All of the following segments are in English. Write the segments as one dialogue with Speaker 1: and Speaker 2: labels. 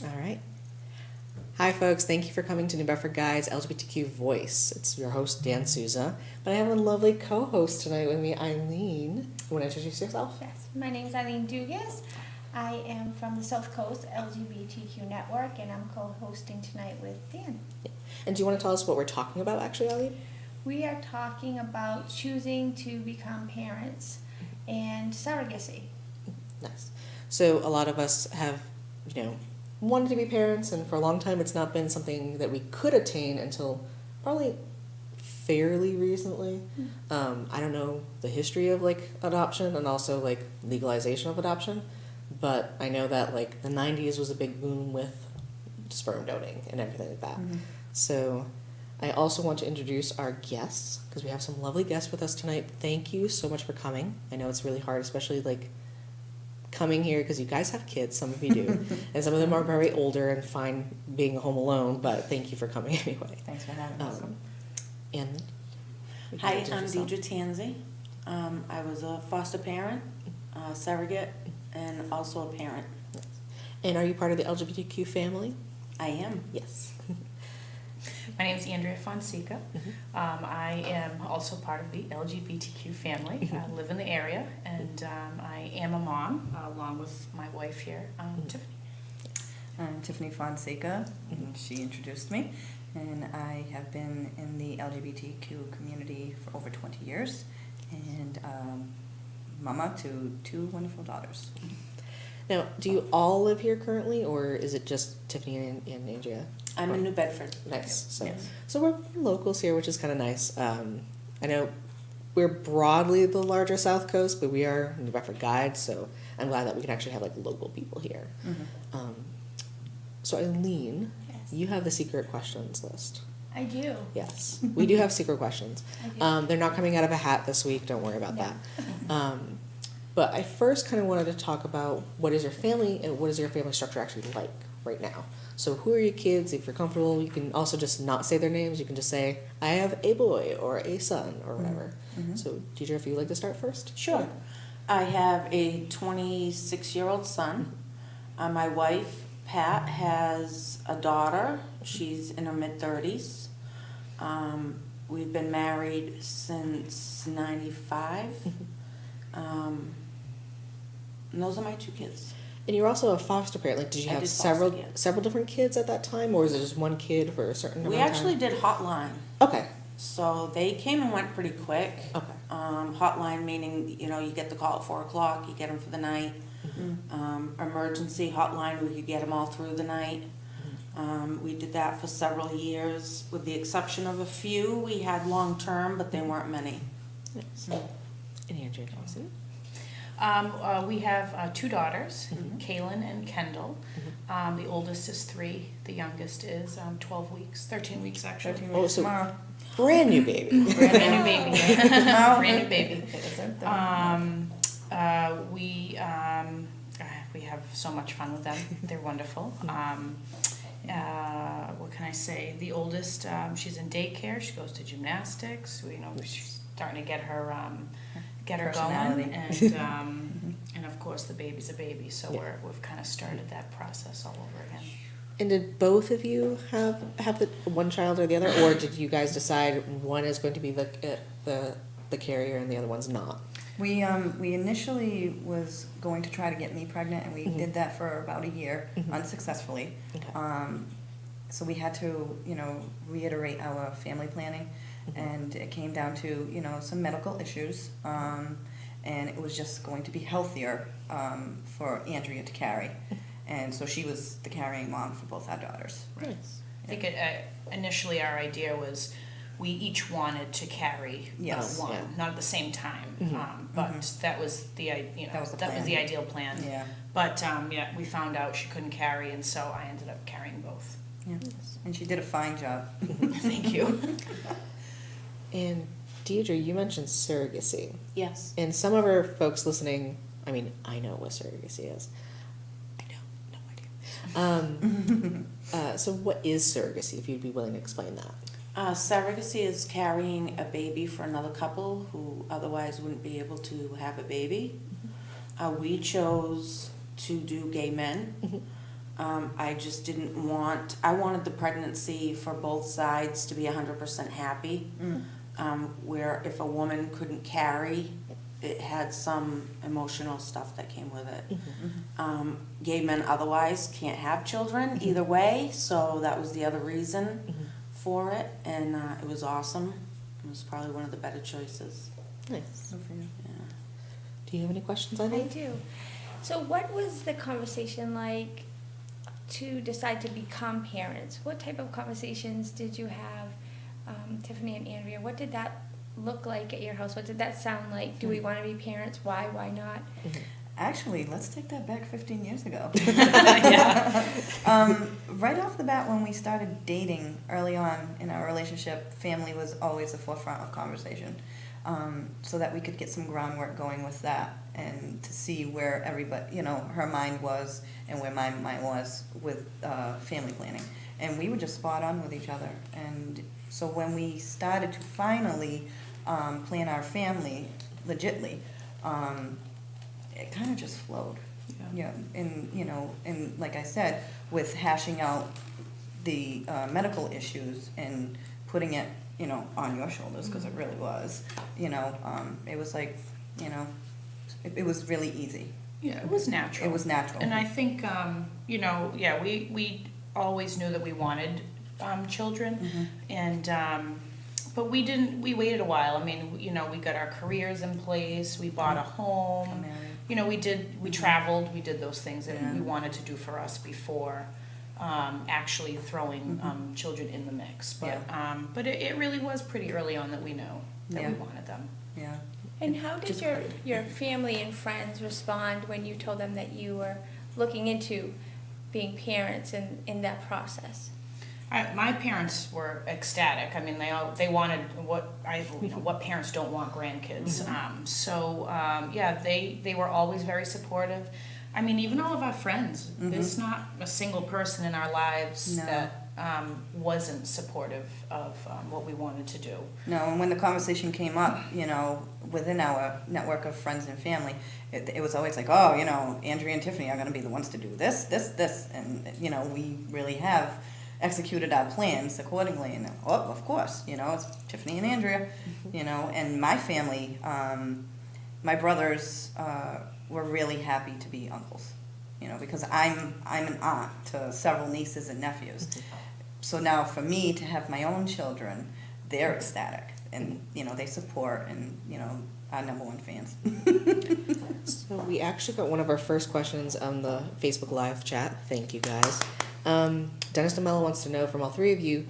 Speaker 1: All right. Hi, folks. Thank you for coming to New Bedford Guide's LGBTQ Voice. It's your host, Dan Souza. But I have a lovely co-host tonight with me, Eileen. You want to introduce yourself?
Speaker 2: Yes, my name is Eileen Dugas. I am from the South Coast LGBTQ Network, and I'm co-hosting tonight with Dan.
Speaker 1: Yeah. And do you want to tell us what we're talking about, actually, Eileen?
Speaker 2: We are talking about choosing to become parents and surrogacy.
Speaker 1: Nice. So a lot of us have, wanted to be parents, and for a long time it's not been something that we could attain until probably fairly recently. I don't know the history of adoption and also legalization of adoption, but I know that the 90s was a big boom with sperm donating and everything like that.
Speaker 3: Mm-hmm.
Speaker 1: So I also want to introduce our guests because we have some lovely guests with us tonight. Thank you so much for coming. I know it's really hard, especially coming here because you guys have kids, some of you do, and some of them are very older and fine being home alone, but thank you for coming anyway.
Speaker 3: Thanks for having us.
Speaker 1: And
Speaker 4: Hi, I'm Deidre Tansey. I was a foster parent, surrogate, and also a parent.
Speaker 1: And are you part of the LGBTQ family?
Speaker 4: I am.
Speaker 1: Yes.
Speaker 5: My name is Andrea Fonseca. I am also part of the LGBTQ family. I live in the area, and I am a mom, along with my wife here, Tiffany.
Speaker 3: I'm Tiffany Fonseca, and she introduced me, and I have been in the LGBTQ community for over 20 years, and mama to two wonderful daughters.
Speaker 1: Now, do you all live here currently, or is it just Tiffany and Andrea?
Speaker 4: I'm in New Bedford.
Speaker 1: Nice. So,
Speaker 3: Yes.
Speaker 1: so we're locals here, which is kind of nice. I know we're broadly the larger South Coast, but we are New Bedford Guides, so I'm glad that we can actually have local people here.
Speaker 3: Mm-hmm.
Speaker 1: So Eileen,
Speaker 2: Yes.
Speaker 1: you have the secret questions list.
Speaker 2: I do.
Speaker 1: Yes, we do have secret questions.
Speaker 2: I do.
Speaker 1: They're not coming out of a hat this week. Don't worry about
Speaker 2: No.
Speaker 1: that. But I first kind of wanted to talk about what is your family and what is your family structure actually like right now. So who are your kids? If you're comfortable, you can also just not say their names. You can just say, I have a boy or a son or whatever.
Speaker 3: Mm-hmm.
Speaker 1: So Deidre, if you'd like to start first.
Speaker 4: Sure. I have a 26-year-old son. My wife, Pat, has a daughter. She's in her mid-30s. We've been married since 95. And those are my two kids.
Speaker 1: And you're also a foster parent. Did you
Speaker 4: I
Speaker 1: have
Speaker 4: did
Speaker 1: several
Speaker 4: foster kids.
Speaker 1: several different kids at that time, or is it just one kid for a certain amount
Speaker 4: We
Speaker 1: of
Speaker 4: actually
Speaker 1: time?
Speaker 4: did hotline.
Speaker 1: Okay.
Speaker 4: So they came and went pretty quick.
Speaker 1: Okay.
Speaker 4: Hotline meaning, you get the call at 4 o'clock, you get them for the night. Emergency hotline, we could get them all through the night. We did that for several years, with the exception of a few. We had long-term, but they weren't many.
Speaker 1: Nice. And Andrea Johnson.
Speaker 5: We have two daughters, Kaylin and Kendall. The oldest is 3. The youngest is 12 weeks, 13 weeks actually.
Speaker 3: 13
Speaker 1: Oh,
Speaker 3: weeks
Speaker 1: so-
Speaker 3: tomorrow.
Speaker 1: Brand new baby.
Speaker 5: Brand new baby. Brand new baby.
Speaker 3: It isn't.
Speaker 5: We have so much fun with them. They're wonderful. What can I say? The oldest, she's in daycare. She goes to gymnastics. She's starting to get her going,
Speaker 3: Personality.
Speaker 5: and of course the baby's a baby. So we've kind of started that process all over again.
Speaker 1: And did both of you have the one child or the other, or did you guys decide one is going to be the carrier and the other one's not?
Speaker 3: We initially was going to try to get me pregnant, and we did that for about a year unsuccessfully.
Speaker 1: Okay.
Speaker 3: So we had to, reiterate our family planning, and it came down to, some medical issues, and it was just going to be healthier for Andrea to carry, and so she was the carrying mom for both our daughters.
Speaker 1: Nice.
Speaker 5: I think initially our idea was we each wanted to carry
Speaker 3: Yes.
Speaker 5: one,
Speaker 1: Yeah.
Speaker 5: not at the same time, but that was the
Speaker 3: That was the
Speaker 5: that was
Speaker 3: plan.
Speaker 5: the ideal plan.
Speaker 3: Yeah.
Speaker 5: But we found out she couldn't carry, and so I ended up carrying both.
Speaker 3: Yeah. And she did a fine job.
Speaker 5: Thank you.
Speaker 1: And Deidre, you mentioned surrogacy,
Speaker 4: Yes.
Speaker 1: and some of our folks listening, I mean, I know what surrogacy is. I don't, no idea. So what is surrogacy, if you'd be willing to explain that?
Speaker 4: Surrogacy is carrying a baby for another couple who otherwise wouldn't be able to have a baby. We chose to do gay men. I just didn't want, I wanted the pregnancy for both sides to be 100% happy. Where if a woman couldn't carry, it had some emotional stuff that came with it. Gay men otherwise can't have children either way, so that was the other reason for it, and it was awesome. It was probably one of the better choices.
Speaker 1: Nice.
Speaker 3: Good for you.
Speaker 4: Yeah.
Speaker 1: Do you have any questions,
Speaker 2: I
Speaker 1: Eileen?
Speaker 2: do. So what was the conversation like to decide to become parents? What type of conversations did you have, Tiffany and Andrea? What did that look like at your house? What did that sound like? Do we want to be parents? Why not?
Speaker 3: Actually, let's take that back 15 years ago.
Speaker 5: Yeah.
Speaker 3: Right off the bat, when we started dating early on in our relationship, family was always the forefront of conversation, so that we could get some groundwork going with that and to see where everybody, her mind was and where my mind was with family planning. And we were just spot on with each other. And so when we started to finally plan our family legitly, it kind of just flowed. Yeah, and like I said, with hashing out the medical issues and putting it, on your shoulders, because it really was, it was like, it was really easy.
Speaker 5: Yeah, it was natural.
Speaker 3: It was natural.
Speaker 5: And I think, we always knew that we wanted children, and but we waited a while. I mean, we got our careers in place, we bought a home, we traveled, we did those things that we wanted to do for us before actually throwing children in the mix. But it really was pretty early on that we know that we wanted them.
Speaker 3: Yeah.
Speaker 2: And how did your family and friends respond when you told them that you were looking into being parents in that process?
Speaker 5: My parents were ecstatic. I mean, they wanted what parents don't want grandkids. They were always very supportive. I mean, even all of our friends. There's not a single person in our lives that wasn't supportive of what we wanted to do.
Speaker 3: No, and when the conversation came up, within our network of friends and family, it was always like, Andrea and Tiffany are going to be the ones to do this, and we really have executed our plans accordingly. And of course, it's Tiffany and Andrea, and my family, my brothers were really happy to be uncles, because I'm an aunt to several nieces and nephews. So now for me to have my own children, they're ecstatic, and they support, and our number one fans.
Speaker 1: So we actually got one of our first questions on the Facebook Live chat. Thank you, guys. Dennis DeMello wants to know from all three of you,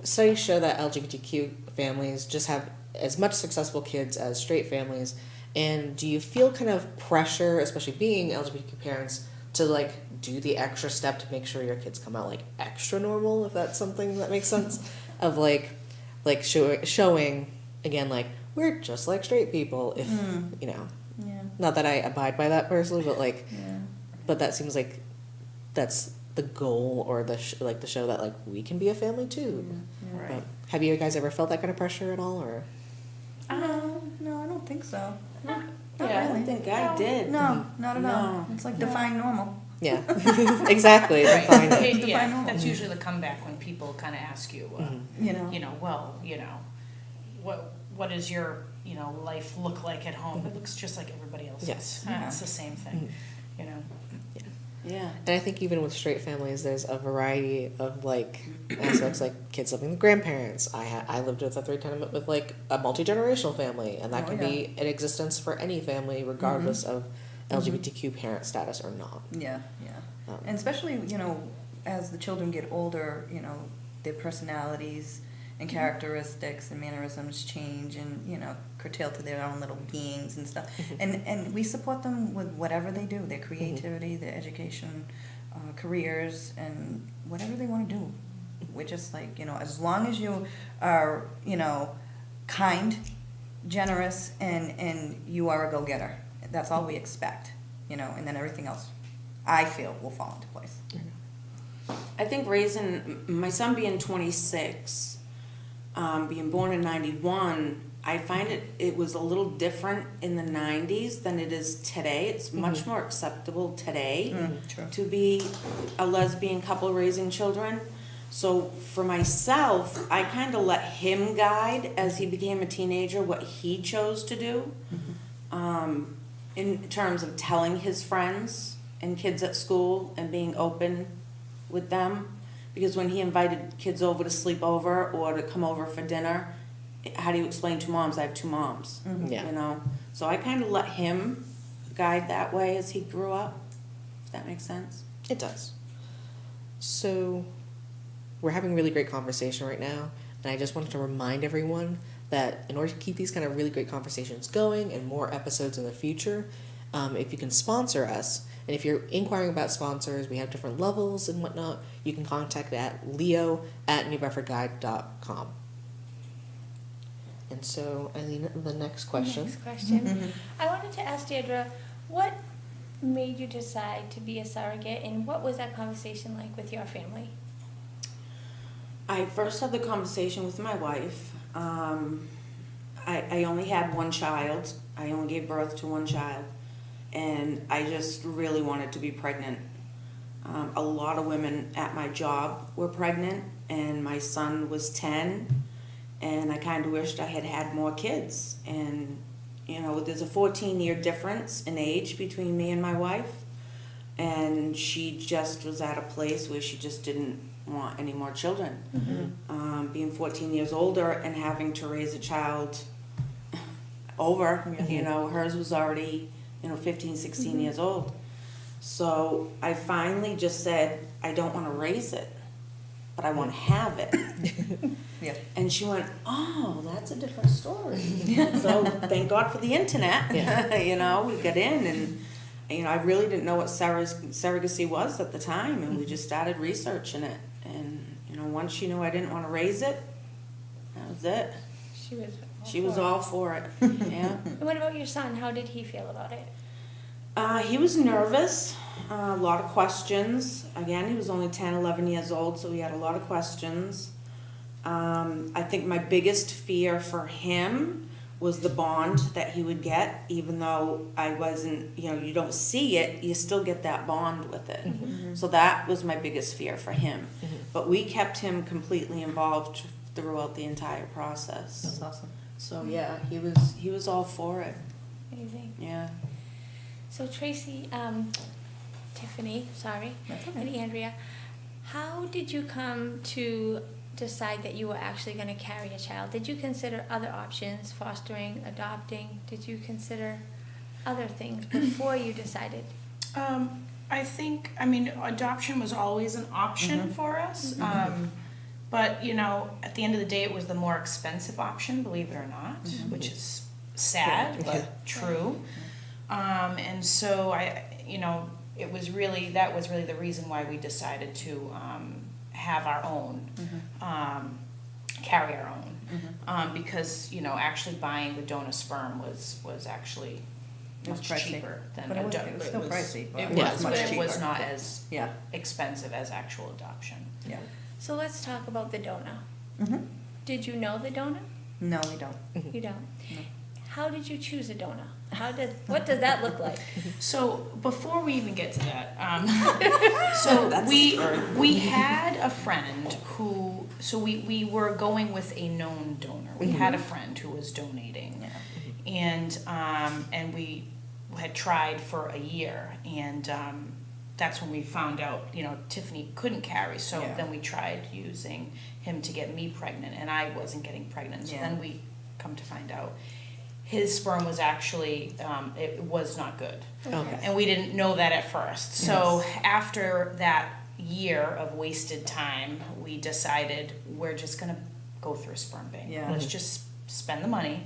Speaker 1: studies show that LGBTQ families just have as much successful kids as straight families. And do you feel kind of pressure, especially being LGBTQ parents, to do the extra step to make sure your kids come out extra normal, if that's something that makes sense? Of showing again, we're just like straight people, if
Speaker 3: Yeah.
Speaker 1: not that I abide by that personally, but
Speaker 3: Yeah.
Speaker 1: but that seems like that's the goal, or the show that we can be a family too.
Speaker 5: Right.
Speaker 1: But have you guys ever felt that kind of pressure at all, or?
Speaker 3: No, I don't think so. Not
Speaker 4: I
Speaker 3: really.
Speaker 4: don't think I did.
Speaker 3: No, not at all.
Speaker 4: No.
Speaker 3: It's like define normal.
Speaker 1: Yeah, exactly. Define it.
Speaker 3: Define normal.
Speaker 5: That's usually the comeback when people kind of ask you, what does your life look like at home? It looks just like everybody else's.
Speaker 1: Yes.
Speaker 5: It's the same thing.
Speaker 4: Yeah.
Speaker 1: And I think even with straight families, there's a variety of aspects, like kids living with grandparents. I lived with a 3-tenement with a multi-generational family, and that can be in existence for any family, regardless of LGBTQ parent status or not.
Speaker 3: Yeah. And especially, as the children get older, their personalities and characteristics and mannerisms change and, curtail to their own little beings and stuff. And we support them with whatever they do, their creativity, their education, careers, and whatever they want to do. We're just as long as you are, kind, generous, and you are a go-getter. That's all we expect, and then everything else, I feel, will fall into place.
Speaker 4: I think raising my son being 26, being born in 91, I find it was a little different in the 90s than it is today. It's much more acceptable today
Speaker 3: True.
Speaker 4: to be a lesbian couple raising children. So for myself, I kind of let him guide as he became a teenager what he chose to do, in terms of telling his friends and kids at school and being open with them. Because when he invited kids over to sleep over or to come over for dinner, how do you explain to moms? I have two moms,
Speaker 1: Yeah.
Speaker 4: you know? So I kind of let him guide that way as he grew up, if that makes sense.
Speaker 1: It does. So, we're having a really great conversation right now, and I just wanted to remind everyone that in order to keep these kind of really great conversations going and more episodes in the future, if you can sponsor us, and if you're inquiring about sponsors, we have different levels and whatnot, you can contact at leo@newbedfordguide.com. And so, Eileen, the next question.
Speaker 2: Next question. I wanted to ask Deirdre, what made you decide to be a surrogate, and what was that conversation like with your family?
Speaker 4: I first had the conversation with my wife. I only had one child. I only gave birth to one child. And I just really wanted to be pregnant. A lot of women at my job were pregnant, and my son was 10, and I kind of wished I had had more kids. And, you know, there's a 14-year difference in age between me and my wife, and she just was at a place where she just didn't want any more children. Being 14 years older and having to raise a child over, you know, hers was already, 15, 16 years old. So I finally just said, I don't want to raise it, but I want to have it.
Speaker 3: Yeah.
Speaker 4: And she went, oh, that's a different story. So thank God for the internet.
Speaker 1: Yeah.
Speaker 4: We got in, and I really didn't know what surrogacy was at the time, and we just started researching it. And once she knew I didn't want to raise it, that was it. She was all for it. Yeah.
Speaker 2: And what about your son? How did he feel about it?
Speaker 4: He was nervous, a lot of questions. Again, he was only 10, 11 years old, so he had a lot of questions. I think my biggest fear for him was the bond that he would get, even though I wasn't, you don't see it, you still get that bond with it. So that was my biggest fear for him. But we kept him completely involved throughout the entire process.
Speaker 3: That's awesome.
Speaker 4: So yeah, he was all for it.
Speaker 2: Amazing.
Speaker 4: Yeah.
Speaker 2: So Tracy, Tiffany,
Speaker 3: That's okay.
Speaker 2: and Andrea, how did you come to decide that you were actually going to carry a child? Did you consider other options, fostering, adopting? Did you consider other things before you decided?
Speaker 5: I think, adoption was always an option for us. But, at the end of the day, it was the more expensive option, believe it or not, which is sad, but true. And so that was really the reason why we decided to have our own, carry our own. Because, actually buying the donor sperm was actually much
Speaker 3: pricey.
Speaker 5: cheaper than
Speaker 3: But it was still pricey, but
Speaker 5: It
Speaker 3: it
Speaker 5: was,
Speaker 3: was much
Speaker 5: but it was
Speaker 3: cheaper.
Speaker 5: not as
Speaker 3: Yeah.
Speaker 5: expensive as actual adoption.
Speaker 3: Yeah.
Speaker 2: So let's talk about the donor.
Speaker 3: Mm-hmm.
Speaker 2: Did you know the donor?
Speaker 3: No, we don't.
Speaker 2: You don't.
Speaker 3: No.
Speaker 2: How did you choose a donor? What does that look like?
Speaker 5: So before we even get to that, so we had a friend who, so we were going with a known donor. We had a friend who was donating, and we had tried for a year, and that's when we found out, Tiffany couldn't carry. So then we tried using him to get me pregnant, and I wasn't getting pregnant. So then we come to find out his sperm was actually, it was not good.
Speaker 1: Okay.
Speaker 5: And we didn't know that at first. So after that year of wasted time, we decided we're just gonna go through a sperm bank.
Speaker 3: Yeah.
Speaker 5: Let's just spend the money.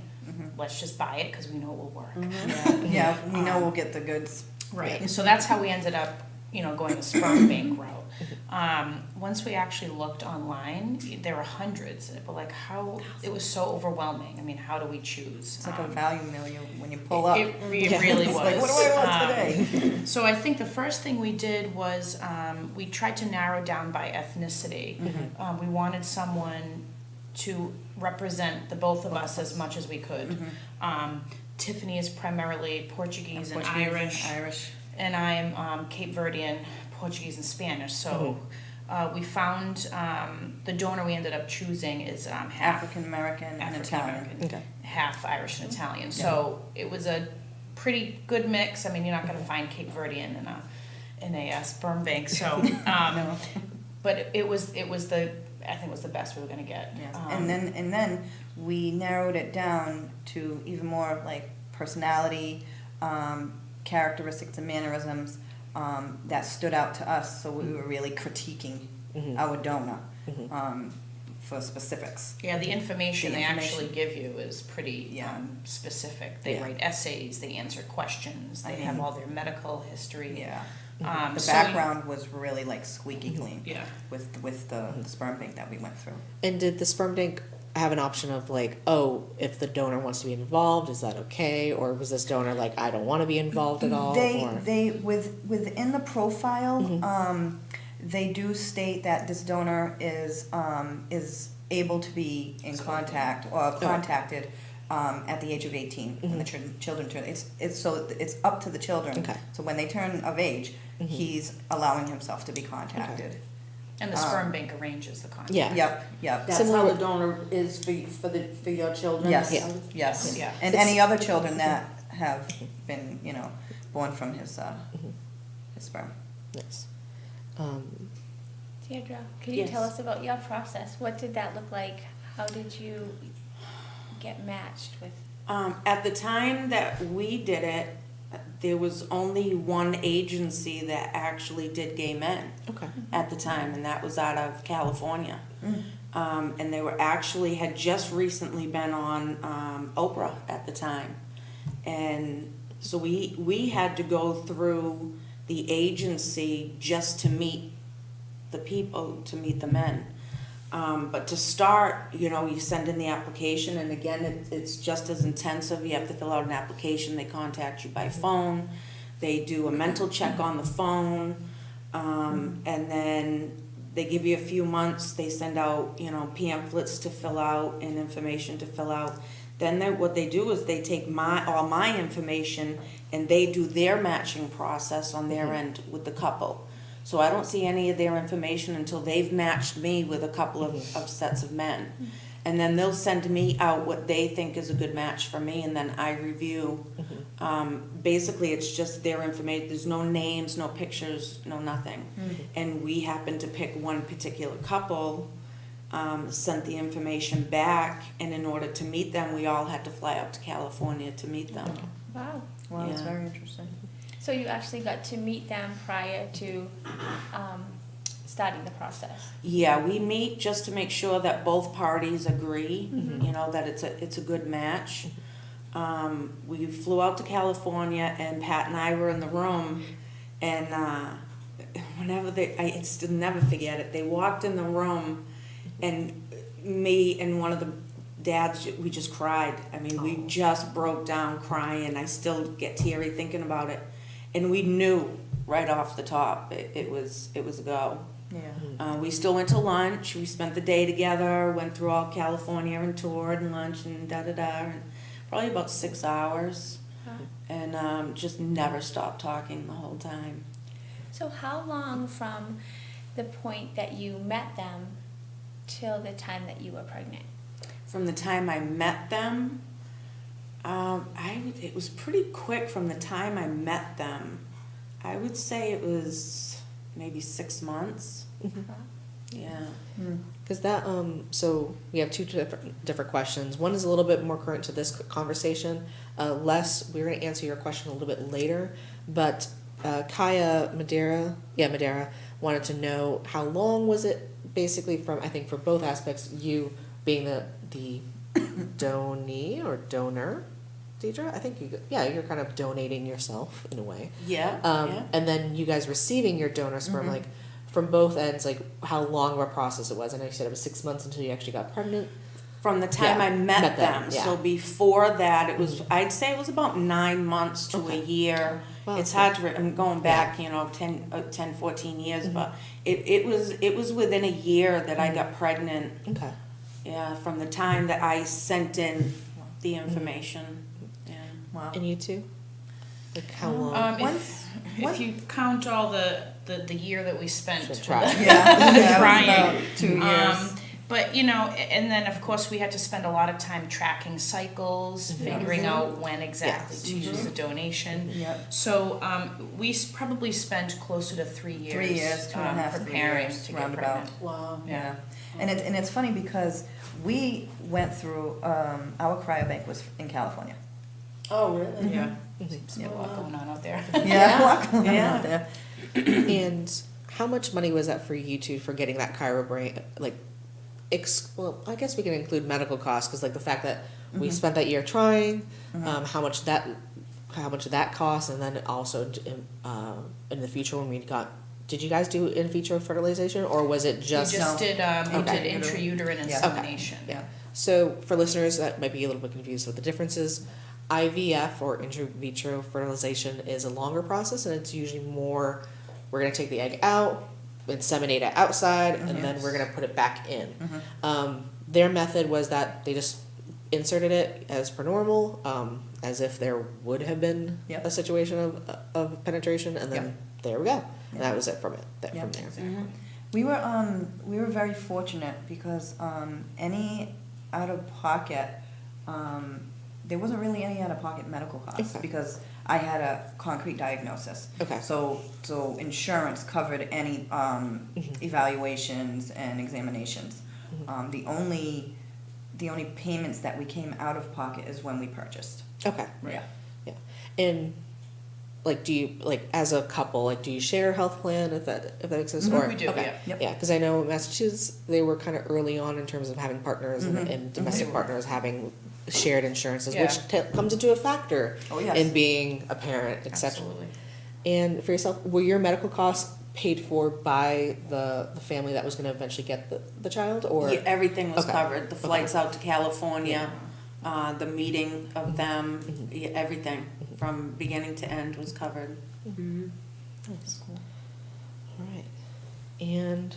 Speaker 5: Let's just buy it because we know it will work.
Speaker 3: Yeah, we know we'll get the goods.
Speaker 5: Right. So that's how we ended up, going the sperm bank route. Once we actually looked online, there were hundreds, but it was so overwhelming. How do we choose?
Speaker 3: It's like a value meal when you pull up.
Speaker 5: It really was.
Speaker 3: It's like, what do I want today?
Speaker 5: So I think the first thing we did was we tried to narrow down by ethnicity. We wanted someone to represent the both of us as much as we could. Tiffany is primarily Portuguese and Irish, and I'm Cape Verdean, Portuguese and Spanish. So we found the donor we ended up choosing is half
Speaker 3: African American and Italian.
Speaker 1: Okay.
Speaker 5: half Irish and Italian. So it was a pretty good mix. I mean, you're not going to find Cape Verdean in a sperm bank. So,
Speaker 3: No.
Speaker 5: but it was the I think it was the best we were going to get.
Speaker 3: Yes. And then we narrowed it down to even more like personality, characteristics and mannerisms that stood out to us. So we were really critiquing our donor for specifics.
Speaker 5: Yeah, the information
Speaker 3: The
Speaker 5: they
Speaker 3: information.
Speaker 5: actually give you is pretty
Speaker 3: Yeah.
Speaker 5: specific. They
Speaker 1: Yeah.
Speaker 5: write essays, they answer questions, they have all their medical history.
Speaker 3: Yeah. The
Speaker 5: So
Speaker 3: background was really like squeaky clean
Speaker 5: Yeah.
Speaker 3: with the sperm bank that we went through.
Speaker 1: And did the sperm bank have an option of like, oh, if the donor wants to be involved, is that okay? Or was this donor like, I don't want to be involved at all?
Speaker 3: They within the profile, they do state that this donor is able to be in contact or contacted at the age of 18 when the children turn. It's up to the children.
Speaker 1: Okay.
Speaker 3: So when they turn of age, he's allowing himself to be contacted.
Speaker 5: And the sperm bank arranges the contact.
Speaker 1: Yeah.
Speaker 3: Yep.
Speaker 4: That's
Speaker 1: Similar
Speaker 4: how
Speaker 1: with-
Speaker 4: the donor is for your children?
Speaker 3: Yes.
Speaker 1: Yeah.
Speaker 3: Yes.
Speaker 5: Yeah.
Speaker 3: And
Speaker 1: It's-
Speaker 3: any other children that have been, born from his sperm.
Speaker 1: Nice.
Speaker 2: Deirdre, can you
Speaker 4: Yes.
Speaker 2: tell us about your process? What did that look like? How did you get matched with?
Speaker 4: At the time that we did it, there was only one agency that actually did gay men
Speaker 1: Okay.
Speaker 4: at the time, and that was out of California. And they were actually had just recently been on Oprah at the time, and so we had to go through the agency just to meet the people, to meet the men. But to start, you send in the application, and again, it's just as intensive. You have to fill out an application. They contact you by phone. They do a mental check on the phone, and then they give you a few months. They send out, pamphlets to fill out and information to fill out. Then what they do is they take all my information and they do their matching process on their end with the couple. So I don't see any of their information until they've matched me with a couple of sets of men. And then they'll send me out what they think is a good match for me, and then I review. Basically, it's just their information. There's no names, no pictures, no nothing. And we happened to pick one particular couple, sent the information back, and in order to meet them, we all had to fly out to California to meet them.
Speaker 2: Wow.
Speaker 3: Wow, that's
Speaker 4: Yeah.
Speaker 3: very interesting.
Speaker 2: So you actually got to meet them prior to starting the process.
Speaker 4: Yeah, we meet just to make sure that both parties agree, that it's a good match. We flew out to California, and Pat and I were in the room, and whenever I still never forget it. They walked in the room, and me and one of the dads, we just cried. I mean, we just broke down crying. I still get teary thinking about it, and we knew right off the top it was a go.
Speaker 3: Yeah.
Speaker 4: We still went to lunch. We spent the day together. Went through all California and toured and lunch and and probably about 6 hours, and just never stopped talking the whole time.
Speaker 2: So how long from the point that you met them till the time that you were pregnant?
Speaker 4: From the time I met them, it was pretty quick. From the time I met them, I would say it was maybe 6 months. Yeah.
Speaker 1: Because that, so we have two different questions. One is a little bit more current to this conversation. We're going to answer your question a little bit later, but Kaya Madeira wanted to know how long was it basically from, I think for both aspects, you being the donee or donor, Deidre? I think you're kind of donating yourself in a way.
Speaker 4: Yeah.
Speaker 1: And then you guys receiving your donor sperm, like from both ends, like how long of a process it was. I know you said it was 6 months until you actually got pregnant.
Speaker 4: From the time I met them.
Speaker 1: yeah.
Speaker 4: So before that, it was, I'd say it was about 9 months to a year.
Speaker 1: Wow,
Speaker 4: It's
Speaker 1: so-
Speaker 4: hard to, I'm going back, 10, 14 years, but it was within a year that I got pregnant.
Speaker 1: Okay.
Speaker 4: yeah, from the time that I sent in the information, yeah.
Speaker 3: Wow.
Speaker 1: And you too? Like how long?
Speaker 5: If you count all the year that we spent
Speaker 1: Should try.
Speaker 3: Yeah,
Speaker 5: trying.
Speaker 3: it was about 2 years.
Speaker 5: But, you know, and then of course we had to spend a lot of time tracking cycles, figuring out when exactly
Speaker 1: Yes.
Speaker 5: to use the donation.
Speaker 3: Yep.
Speaker 5: So we probably spent closer to 3 years.
Speaker 3: 3 years, 2.5, 3
Speaker 5: preparing
Speaker 3: years,
Speaker 5: to get
Speaker 3: roundabout.
Speaker 5: pregnant.
Speaker 1: Wow.
Speaker 3: Yeah, and it's funny because we went through, our cryobank was in California.
Speaker 1: Oh, really?
Speaker 5: Yeah.
Speaker 1: Mhm.
Speaker 5: So a lot going on out there.
Speaker 3: Yeah, a lot going on
Speaker 4: Yeah.
Speaker 3: out there.
Speaker 1: And how much money was that for you two for getting that Cairo brain? Like, well, I guess we can include medical costs because, like, the fact that we
Speaker 3: Mhm.
Speaker 1: spent that year trying,
Speaker 3: Mhm.
Speaker 1: how much that costs, and then also in the future when we got. Did you guys do in vitro fertilization, or was it just?
Speaker 5: We just did
Speaker 1: Okay.
Speaker 5: intrauterine
Speaker 3: Yeah.
Speaker 5: insemination.
Speaker 1: Yeah. So for listeners that might be a little bit confused with the differences, IVF or in vitro fertilization is a longer process, and it's usually more. We're gonna take the egg out, inseminate it outside, and then we're gonna put it back in. Their method was that they just inserted it as per normal, as if there would have been
Speaker 3: Yep.
Speaker 1: a situation of penetration, and then
Speaker 3: Yep.
Speaker 1: there we go.
Speaker 3: Yep.
Speaker 1: And that was it from
Speaker 3: Yep.
Speaker 1: there.
Speaker 4: Mhm.
Speaker 3: We were very fortunate because any out of pocket, there wasn't really any out of pocket medical costs
Speaker 1: Okay.
Speaker 3: because I had a concrete diagnosis.
Speaker 1: Okay.
Speaker 3: So insurance covered any evaluations and examinations. The only payments that we came out of pocket is when we purchased.
Speaker 1: Okay.
Speaker 3: Yeah.
Speaker 1: Yeah. And like, do you, like, as a couple, like, do you share a health plan if that exists?
Speaker 3: Mhm.
Speaker 1: Or
Speaker 5: We do,
Speaker 1: okay.
Speaker 5: yeah.
Speaker 3: Yep.
Speaker 1: Yeah, because I know in Massachusetts they were kind of early on in terms of having partners
Speaker 3: Mhm.
Speaker 1: and domestic
Speaker 5: Mhm.
Speaker 1: partners having shared insurances,
Speaker 5: Yeah.
Speaker 1: which comes into a factor
Speaker 3: Oh, yes.
Speaker 1: in being a parent, etc.
Speaker 5: Absolutely.
Speaker 1: And for yourself, were your medical costs paid for by the family that was going to eventually get the child, or
Speaker 4: Yeah, everything was
Speaker 1: Okay.
Speaker 4: covered, the flights out to California, the meeting of them,
Speaker 1: Mhm.
Speaker 4: yeah, everything from beginning to end was covered.
Speaker 1: Nice. All right. And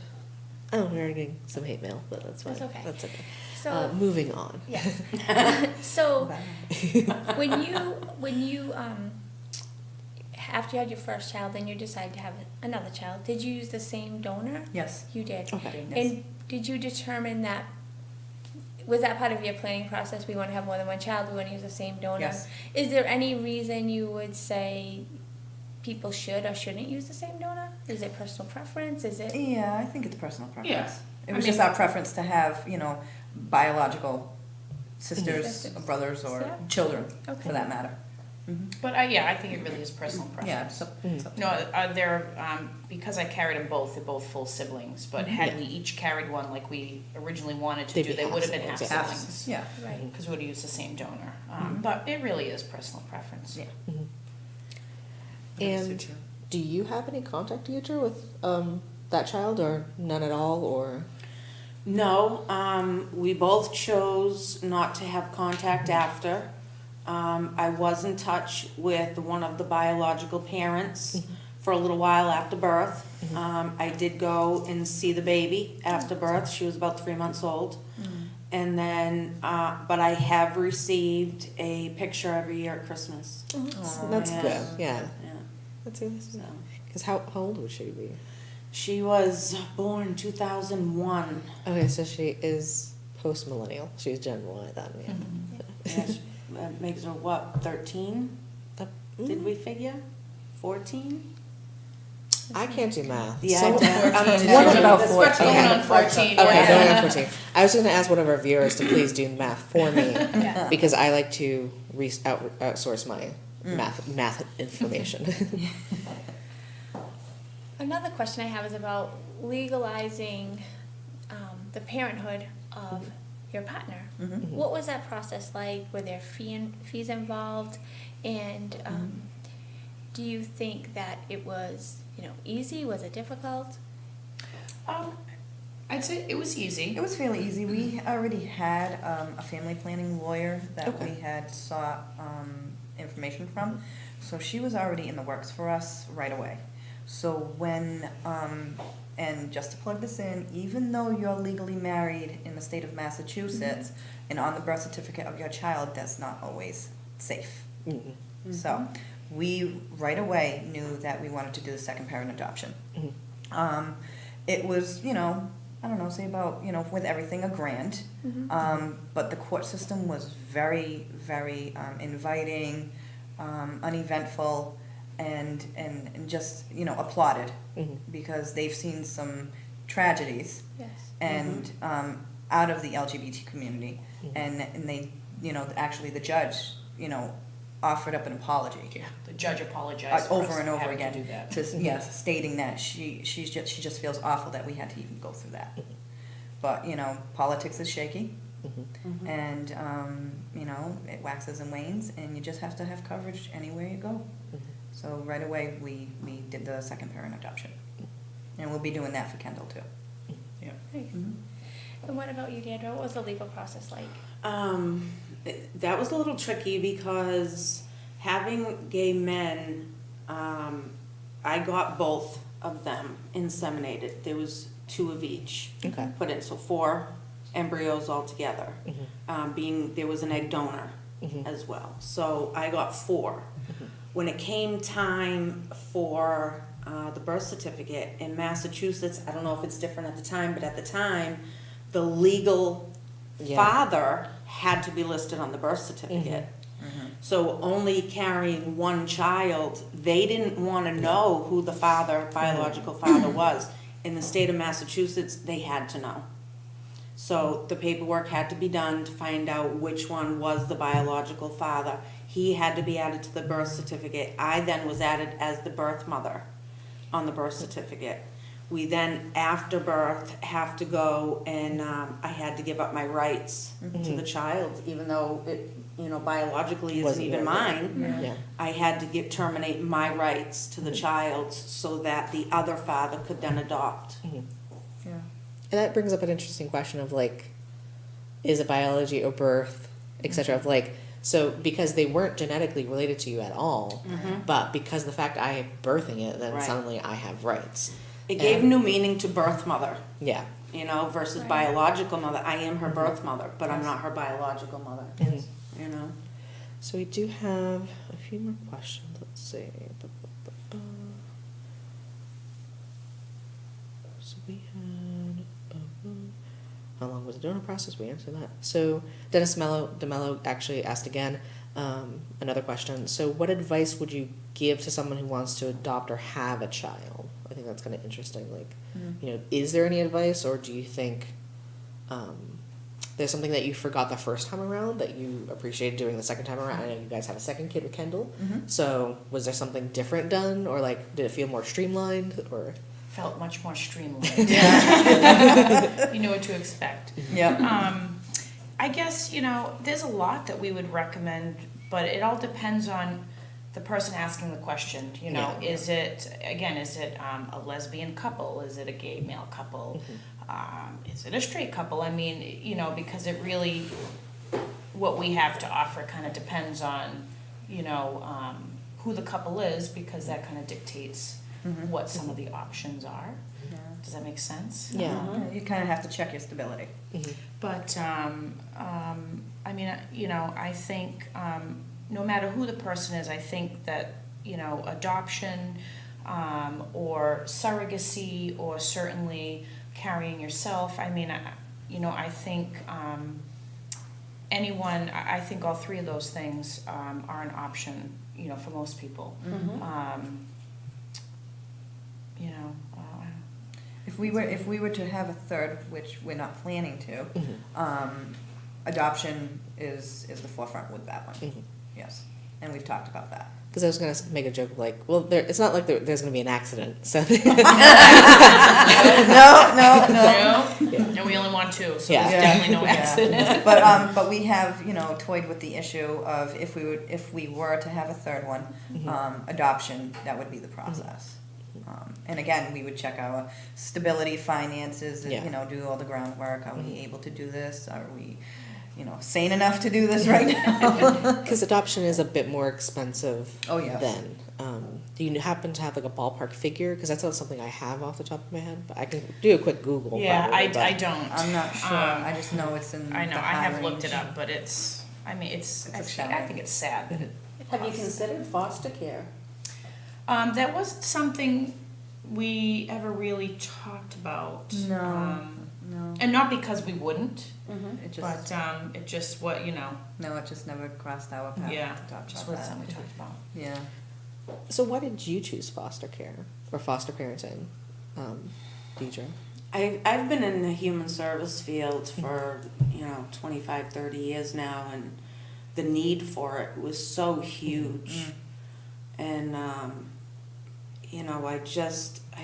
Speaker 1: oh, we're getting some hate mail, but that's fine.
Speaker 2: That's okay.
Speaker 1: That's okay.
Speaker 2: So,
Speaker 1: Moving on.
Speaker 2: yes. So,
Speaker 3: Bye.
Speaker 2: when you after you had your first child, then you decided to have another child. Did you use the same donor?
Speaker 3: Yes.
Speaker 2: You did.
Speaker 1: Okay.
Speaker 3: Yes.
Speaker 2: And did you determine that? Was that part of your planning process? We want to have more than one child. We want to use the same donor.
Speaker 3: Yes.
Speaker 2: Is there any reason you would say people should or shouldn't use the same donor? Is it personal preference? Is it?
Speaker 3: Yeah, I think it's personal preference.
Speaker 5: Yeah.
Speaker 3: It was
Speaker 5: I
Speaker 3: just
Speaker 5: mean-
Speaker 3: our preference to have, biological sisters,
Speaker 2: Sisters.
Speaker 3: brothers, or
Speaker 2: Yeah.
Speaker 3: children,
Speaker 2: Okay.
Speaker 3: for that matter. Mhm.
Speaker 5: But I think it really is personal
Speaker 3: Yeah,
Speaker 5: preference.
Speaker 3: so,
Speaker 1: Mhm.
Speaker 5: No, they're, because I carried them both, they're both full siblings, but had
Speaker 1: Yeah.
Speaker 5: we each carried one like we originally wanted to
Speaker 1: They'd
Speaker 5: do,
Speaker 1: be
Speaker 5: they would have been
Speaker 1: half
Speaker 5: half
Speaker 1: siblings,
Speaker 5: siblings.
Speaker 3: yeah.
Speaker 2: Right.
Speaker 5: Because we would have used the same donor.
Speaker 3: Mhm.
Speaker 5: But it really is personal preference.
Speaker 3: Yeah.
Speaker 1: Mhm.
Speaker 3: Whatever
Speaker 1: And
Speaker 3: suits you.
Speaker 1: do you have any contact future with that child, or none at all, or?
Speaker 4: No, we both chose not to have contact after. I was in touch with one of the biological parents for a little while after birth. I did go and see the baby after birth. She was about 3 months old. And then, but I have received a picture every year at Christmas.
Speaker 3: Aw.
Speaker 1: That's
Speaker 4: Yeah.
Speaker 1: good. Yeah.
Speaker 4: Yeah,
Speaker 1: That's good.
Speaker 4: so.
Speaker 1: Because how old would she be?
Speaker 4: She was born 2001.
Speaker 1: Okay, so she is post millennial. She's Gen Y then. Yeah.
Speaker 4: Yes, that makes her what, 13? Did we figure? 14?
Speaker 1: I can't do math.
Speaker 4: Yeah,
Speaker 1: So-
Speaker 4: I don't- I'm
Speaker 5: One
Speaker 4: telling you,
Speaker 3: about
Speaker 4: that's
Speaker 3: 14.
Speaker 5: Going on
Speaker 4: okay.
Speaker 5: 14,
Speaker 1: Okay,
Speaker 5: yeah.
Speaker 1: going on 14. I was going to ask one of our viewers to please do math for me
Speaker 5: Yeah.
Speaker 1: because I like to outsource my math information.
Speaker 2: Another question I have is about legalizing the parenthood of your partner.
Speaker 3: Mhm.
Speaker 2: What was that process like? Were there fees involved? And do you think that it was, easy? Was it difficult?
Speaker 5: I'd say it was easy.
Speaker 3: It was fairly easy. We already had a family planning lawyer that
Speaker 1: Okay.
Speaker 3: we had sought information from, so she was already in the works for us right away. So when and just to plug this in, even though you're legally married in the state of Massachusetts and on the birth certificate of your child, that's not always safe. So we right away knew that we wanted to do the second parent adoption. It was, you know, I don't know, say about, you know, with everything, a grant. But the court system was very, very inviting, uneventful, and just, you know, applauded because they've seen some tragedies
Speaker 2: Yes.
Speaker 3: and out of the LGBT community, and they, you know, actually the judge, you know, offered up an apology.
Speaker 5: Yeah, the judge apologized for us
Speaker 3: Over and over
Speaker 5: having
Speaker 3: again,
Speaker 5: to do that.
Speaker 3: yes, stating that she just feels awful that we had to even go through that. But, you know, politics is shaky, and, you know, it waxes and wanes, and you just have to have coverage anywhere you go. So right away, we did the second parent adoption. And we'll be doing that for Kendall, too.
Speaker 2: Nice. And what about you, Deandra? What was the legal process like?
Speaker 4: That was a little tricky because having gay men, I got both of them inseminated. There was 2 of each
Speaker 1: Okay.
Speaker 4: put in, so 4 embryos altogether. Being there was an egg donor as well, so I got 4. When it came time for the birth certificate in Massachusetts, I don't know if it's different at the time, but at the time, the legal father had to be listed on the birth certificate. So only carrying 1 child, they didn't want to know who the biological father was. In the state of Massachusetts, they had to know. So the paperwork had to be done to find out which one was the biological father. He had to be added to the birth certificate. I then was added as the birth mother on the birth certificate. We then, after birth, have to go and I had to give up my rights to the child, even though it, you know, biologically isn't
Speaker 1: Wasn't
Speaker 4: even
Speaker 1: yours.
Speaker 4: mine.
Speaker 1: Yeah.
Speaker 4: I had to terminate my rights to the child so that the other father could then adopt.
Speaker 3: Yeah.
Speaker 1: And that brings up an interesting question of like, is it biology or birth, etc. Of like, so because they weren't genetically related to you at all, but because the fact I am birthing it, then
Speaker 4: Right.
Speaker 1: suddenly I have rights.
Speaker 4: It gave
Speaker 1: And-
Speaker 4: new meaning to birth mother,
Speaker 1: Yeah.
Speaker 4: you know, versus
Speaker 2: Right.
Speaker 4: biological mother. I am her birth mother, but I'm
Speaker 3: Yes.
Speaker 4: not her biological mother,
Speaker 1: Mhm.
Speaker 4: you know.
Speaker 1: So we do have a few more questions. Let's see. So we had. How long was the donor process? We answered that. So Dennis DeMello actually asked again another question. So what advice would you give to someone who wants to adopt or have a child? I think that's kind of interesting. Like, you know, is there any advice, or do you think there's something that you forgot the first time around that you appreciated doing the second time around? I know you guys have a second kid with Kendall. So was there something different done, or like did it feel more streamlined, or?
Speaker 5: Felt much more streamlined.
Speaker 3: Yeah.
Speaker 5: You know what to expect.
Speaker 3: Yeah.
Speaker 5: I guess, you know, there's a lot that we would recommend, but it all depends on the person asking the question. You know,
Speaker 1: Yeah.
Speaker 5: is it a lesbian couple? Is it a gay male couple? Is it a straight couple? I mean, you know, because it really, what we have to offer kind of depends on, you know, who the couple is, because that kind of dictates what some of the options are.
Speaker 3: Yeah.
Speaker 5: Does that make sense?
Speaker 1: Yeah.
Speaker 3: You kind of have to check your stability.
Speaker 5: But, I mean, you know, I think no matter who the person is, I think that, you know, adoption or surrogacy or certainly carrying yourself, I mean, you know, I think I think all 3 of those things are an option, you know, for most people. You know,
Speaker 3: If we were to have a third, which we're not planning to, adoption is the forefront with that one. Yes, and we've talked about that.
Speaker 1: Because I was going to make a joke of like, well, it's not like there's going to be an accident. So
Speaker 3: No.
Speaker 5: and we only want 2, so
Speaker 1: Yeah.
Speaker 5: there's definitely no
Speaker 3: Yeah.
Speaker 5: accident.
Speaker 3: But we have, you know, toyed with the issue of if we were to have a third one, adoption, that would be the process. And again, we would check our stability, finances, and,
Speaker 1: Yeah.
Speaker 3: you know, do all the groundwork. Are we able to do this? Are we, sane enough to do this right now.
Speaker 1: Because adoption is a bit more expensive
Speaker 3: Oh, yes.
Speaker 1: then. Do you happen to have like a ballpark figure? Because that's not something I have off the top of my head, but I can do a quick Google.
Speaker 5: Yeah,
Speaker 1: probably, but-
Speaker 5: I don't.
Speaker 3: I'm not sure. I just know it's in
Speaker 5: I know,
Speaker 3: the
Speaker 5: I
Speaker 3: high
Speaker 5: have looked
Speaker 3: range.
Speaker 5: it up, but it's actually, I
Speaker 3: astounding.
Speaker 5: think it's sad that it
Speaker 4: Have you
Speaker 5: costs.
Speaker 4: considered foster care?
Speaker 5: That wasn't something we ever really talked about.
Speaker 3: No, no.
Speaker 5: And not because we wouldn't,
Speaker 4: Mm-hmm.
Speaker 3: It just,
Speaker 5: but it just what,
Speaker 3: no, it just never crossed our path
Speaker 5: yeah,
Speaker 3: to talk
Speaker 5: just
Speaker 3: about
Speaker 5: wasn't
Speaker 3: that.
Speaker 5: something we talked about.
Speaker 3: Yeah.
Speaker 1: So why did you choose foster care or foster parenting, Deidre?
Speaker 4: I've been in the human service field for, 25, 30 years now, and the need for it was so huge. And, I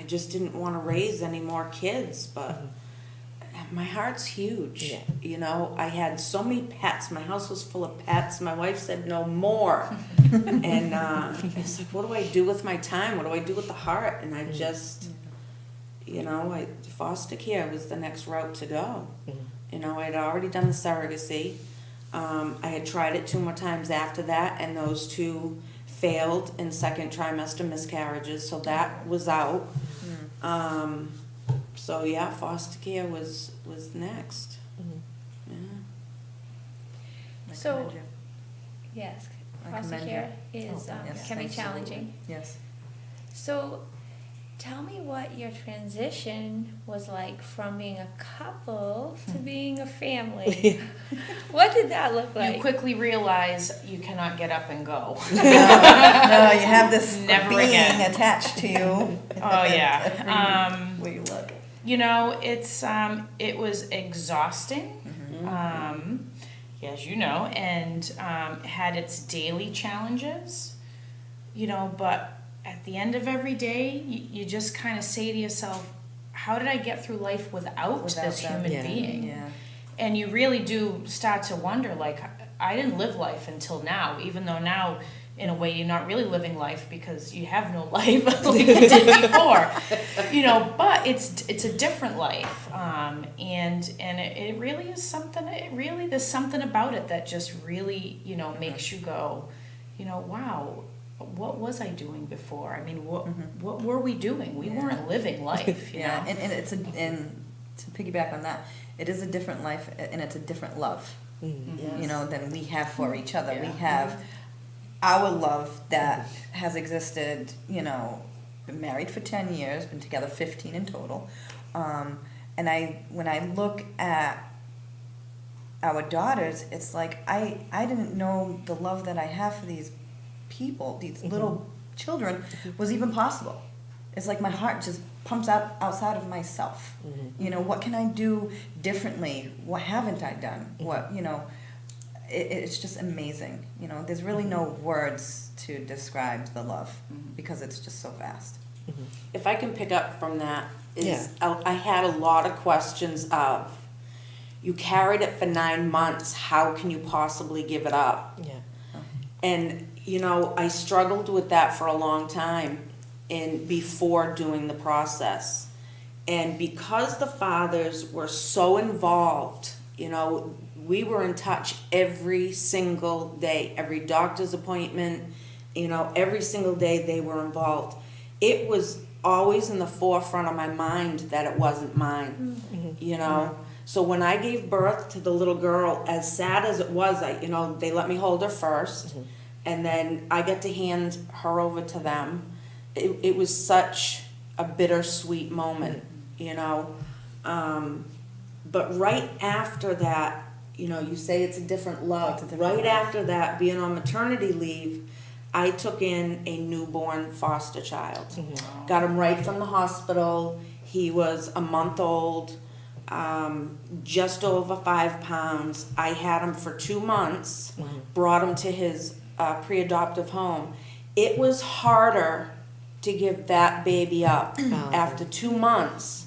Speaker 4: just didn't want to raise any more kids, but my heart's huge.
Speaker 1: Yeah.
Speaker 4: I had so many pets. My house was full of pets. My wife said no more. And it's like, what do I do with my time? What do I do with the heart? And I just, foster care was the next route to go. I had already done the surrogacy. I had tried it 2 more times after that, and those 2 failed in second trimester miscarriages, so that was out. So yeah, foster care was next. Yeah.
Speaker 3: I
Speaker 2: So-
Speaker 3: commend you.
Speaker 2: Yes,
Speaker 3: I
Speaker 2: foster
Speaker 3: commend
Speaker 2: care is,
Speaker 3: Oh, yes,
Speaker 2: can be
Speaker 3: absolutely.
Speaker 2: challenging.
Speaker 3: Yes.
Speaker 2: So, tell me what your transition was like from being a couple to being a family. What did that look like?
Speaker 5: You quickly realize you cannot get up and go.
Speaker 3: No, you have this
Speaker 5: Never
Speaker 3: being
Speaker 5: again.
Speaker 3: attached to you.
Speaker 5: Oh, yeah.
Speaker 3: Where you look.
Speaker 5: It was exhausting, as you know, and had its daily challenges, but at the end of every day, you just kind of say to yourself, how did I get through life without this
Speaker 3: them.
Speaker 5: human
Speaker 1: Yeah.
Speaker 5: being?
Speaker 3: Yeah.
Speaker 5: And you really do start to wonder, like, I didn't live life until now, even though now, in a way, you're not really living life because you have no life like you did before, but it's a different life, and it really is something, there's something about it that just really, makes you go, wow, what was I doing before? I mean, what were we doing? We weren't living life, you
Speaker 3: Yeah,
Speaker 5: know?
Speaker 3: and to piggyback on that, it is a different life, and it's a different love, than we have for each other. We
Speaker 5: Yeah.
Speaker 3: have our love that has existed, been married for 10 years, been together 15 in total. And when I look at our daughters, it's like I didn't know the love that I have for these people, these little children, was even possible. It's like my heart just pumps out outside of myself. What can I do differently? What haven't I done? What, it's just amazing. There's really no words to describe the love because it's just so vast.
Speaker 4: If I can pick up from that,
Speaker 1: Yeah.
Speaker 4: I had a lot of questions of, you carried it for 9 months, how can you possibly give it up?
Speaker 1: Yeah.
Speaker 4: And, I struggled with that for a long time before doing the process. And because the fathers were so involved, we were in touch every single day, every doctor's appointment, every single day they were involved. It was always in the forefront of my mind that it wasn't mine, So when I gave birth to the little girl, as sad as it was, they let me hold her first, and then I got to hand her over to them. It was such a bittersweet moment, But right after that, you say it's a different love.
Speaker 3: It's a different
Speaker 4: Right
Speaker 3: love.
Speaker 4: after that, being on maternity leave, I took in a newborn foster child. Got him right from the hospital. He was a month old, just over 5 pounds. I had him for 2 months, brought him to his pre-adoptive home. It was harder to give that baby up after 2 months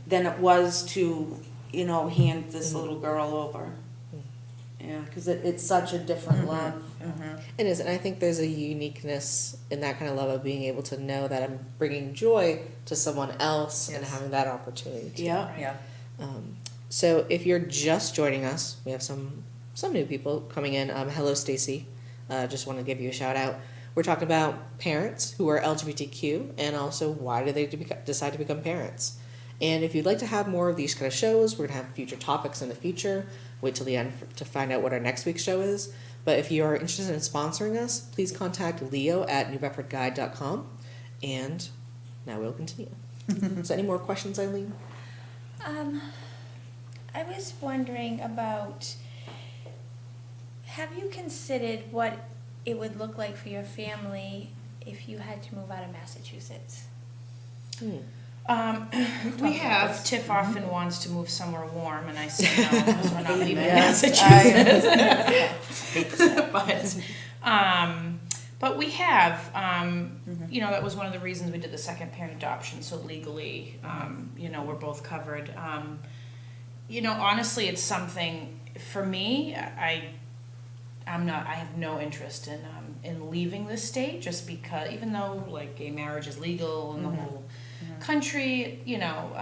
Speaker 4: than it was to, hand this little girl over. Yeah, because it's such a different love.
Speaker 1: It is, and I think there's a uniqueness in that kind of love of being able to know that I'm bringing joy to someone else and
Speaker 3: Yes.
Speaker 1: having that opportunity.
Speaker 4: Yeah.
Speaker 3: Yeah.
Speaker 1: So if you're just joining us, we have some some new people coming in. Hello, Stacy. Just want to give you a shout out. We're talking about parents who are LGBTQ and also why do they decide to become parents. And if you'd like to have more of these kind of shows, we're going to have future topics in the future. Wait till the end to find out what our next week's show is. But if you are interested in sponsoring us, please contact Leo at newbedfordguide.com. And now we'll continue. So any more questions, Eileen?
Speaker 2: I was wondering about, have you considered what it would look like for your family if you had to move out of Massachusetts?
Speaker 5: We have. Tiff often wants to move somewhere warm, and I say no because we're not leaving
Speaker 3: Yes,
Speaker 5: Massachusetts. But we have. You know, that was one of the reasons we did the second parent adoption. So legally, you know, we're both covered. You know, honestly, it's something for me. I have no interest in leaving this state just because, even though like gay marriage is legal in the whole country, you know,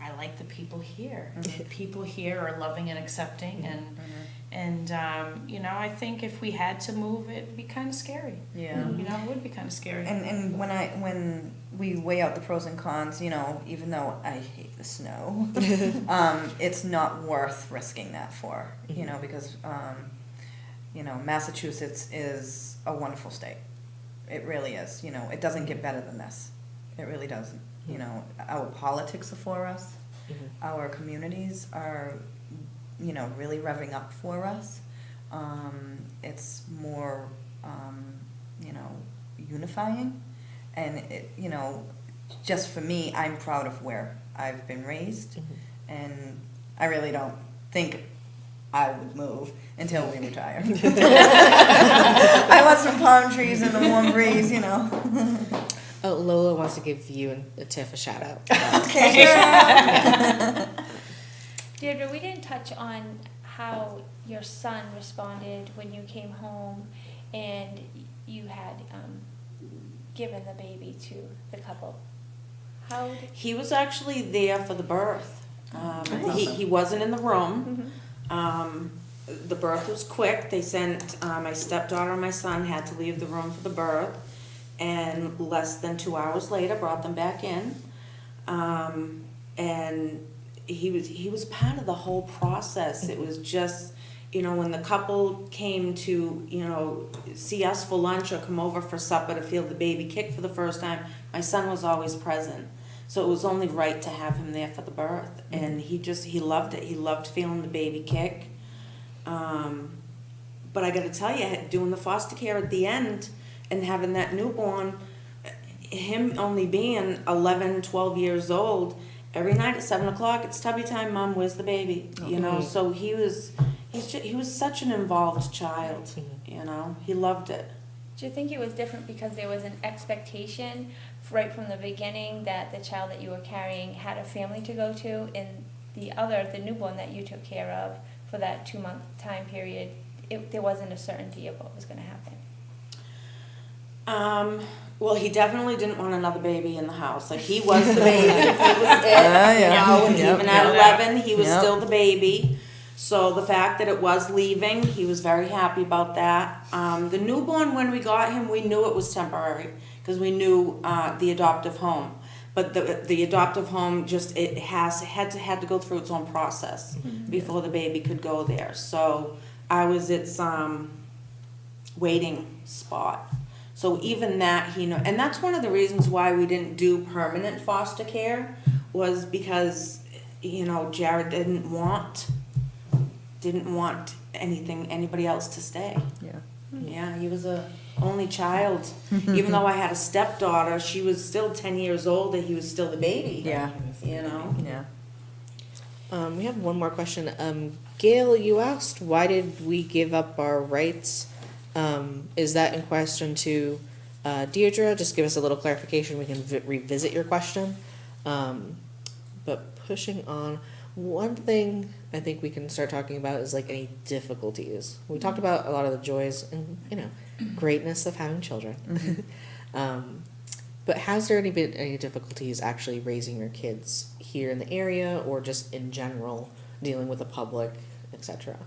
Speaker 5: I like the people here. The people here are loving and accepting, and you know, I think if we had to move, it'd be kind of scary.
Speaker 3: Yeah.
Speaker 5: You know, it would be kind of scary.
Speaker 3: And when we weigh out the pros and cons, you know, even though I hate the snow, it's not worth risking that for, you know, because you know, Massachusetts is a wonderful state. It really is. You know, it doesn't get better than this. It really doesn't. You know, our politics are for us. Our communities are, you know, really revving up for us. It's more, you know, unifying. And, it, you know, just for me, I'm proud of where I've been raised. And I really don't think I would move until we retire. I want some palm trees and a warm breeze, you know.
Speaker 1: Oh, Lola wants to give you and Tiff a shout out.
Speaker 3: Okay.
Speaker 2: Deirdre, we didn't touch on how your son responded when you came home and you had given the baby to the couple. How did
Speaker 4: He was actually there for the birth. He wasn't in the room. The birth was quick. They sent my stepdaughter and my son had to leave the room for the birth, and less than 2 hours later brought them back in. And he was part of the whole process. It was just, you know, when the couple came to, you know, see us for lunch or come over for supper to feel the baby kick for the first time, my son was always present. So it was only right to have him there for the birth. And he loved it. He loved feeling the baby kick. But I gotta tell you, doing the foster care at the end and having that newborn, him only being 11, 12 years old, every night at 7 o'clock, it's tubby time, Mom, where's the baby? You know, so he was such an involved child, you know, he loved it.
Speaker 2: Do you think it was different because there was an expectation right from the beginning that the child that you were carrying had a family to go to, and the newborn that you took care of for that 2-month time period, there wasn't a certainty of what was going to happen?
Speaker 4: Well, he definitely didn't want another baby in the house. Like, he was the baby. He was it, you know, and even at 11, he was still the baby. So the fact that it was leaving, he was very happy about that. The newborn, when we got him, we knew it was temporary because we knew the adoptive home. But the adoptive home just had to go through its own process before the baby could go there. So I was its waiting spot. So even that, and that's one of the reasons why we didn't do permanent foster care, was because, you know, Jared didn't want anybody else to stay. Yeah, he was a only child. Even though I had a stepdaughter, she was still 10 years old and he was still the baby.
Speaker 3: Yeah.
Speaker 4: You know?
Speaker 3: Yeah.
Speaker 1: We have one more question. Gail, you asked why did we give up our rights? Is that in question to Deirdre? Just give us a little clarification. We can revisit your question. But pushing on, one thing I think we can start talking about is like any difficulties. We talked about a lot of the joys and, you know, greatness of having children. But has there been any difficulties actually raising your kids here in the area or just in general dealing with the public, etc.?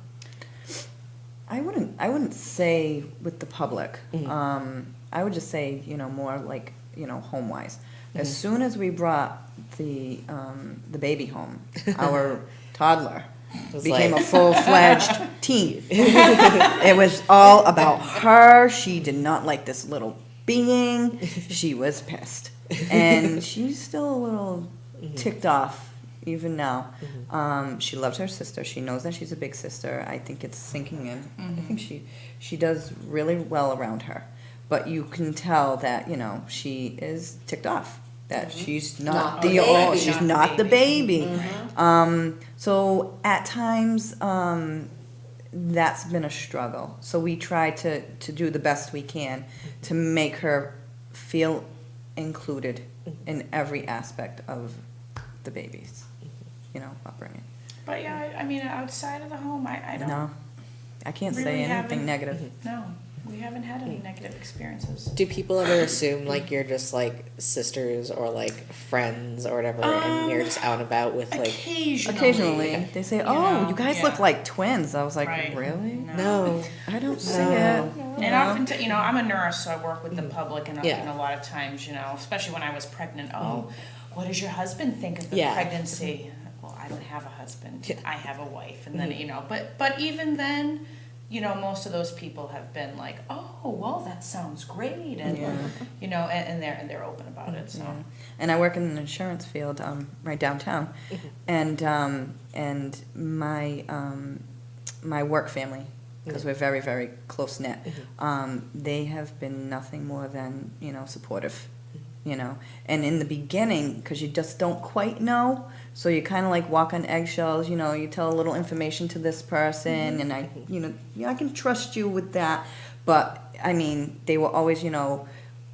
Speaker 3: I wouldn't say with the public. I would just say, more like, home-wise. As soon as we brought the baby home, our toddler
Speaker 1: was
Speaker 3: became
Speaker 1: like-
Speaker 3: a full-fledged teen. It was all about her. She did not like this little being. She was pissed. And she's still a little ticked off even now. She loves her sister. She knows that she's a big sister. I think it's sinking in. I think she does really well around her. But you can tell that, she is ticked off. That she's not the
Speaker 1: baby.
Speaker 3: she's
Speaker 5: Not
Speaker 3: not
Speaker 5: the
Speaker 3: the baby. So at times, that's been a struggle. So we try to do the best we can to make her feel included in every aspect of the baby's, upbringing.
Speaker 5: But yeah, I mean, outside of the home, I don't.
Speaker 3: No, I can't
Speaker 5: really
Speaker 3: say anything
Speaker 5: haven't-
Speaker 3: negative.
Speaker 5: No, we haven't had any negative experiences.
Speaker 1: Do people ever assume like you're just like sisters or like friends or whatever, and you're just out and about with like?
Speaker 3: Occasionally, they say, "Oh,
Speaker 5: know,
Speaker 3: you guys
Speaker 5: yeah.
Speaker 3: look like twins." I was like,
Speaker 5: Right.
Speaker 3: "Really?
Speaker 1: No.
Speaker 3: I don't see
Speaker 1: No.
Speaker 3: it."
Speaker 5: And often, I'm a nurse, so I work with the public, and,
Speaker 1: Yeah.
Speaker 5: and a lot of times, especially when I was pregnant, what does your husband think of the
Speaker 1: Yeah.
Speaker 5: pregnancy? Well, I don't have a husband.
Speaker 1: Yeah.
Speaker 5: I have a wife, and then but even then, most of those people have been like, oh, well, that sounds great, and
Speaker 3: Yeah.
Speaker 5: and they're open about it. So
Speaker 3: Yeah. And I work in an insurance field right downtown, and my work family, because we're very, very close knit, they have been nothing more than supportive, And in the beginning, because you just don't quite know, so you kind of like walk on eggshells. You tell a little information to this person, and I can trust you with that. But I mean, they were always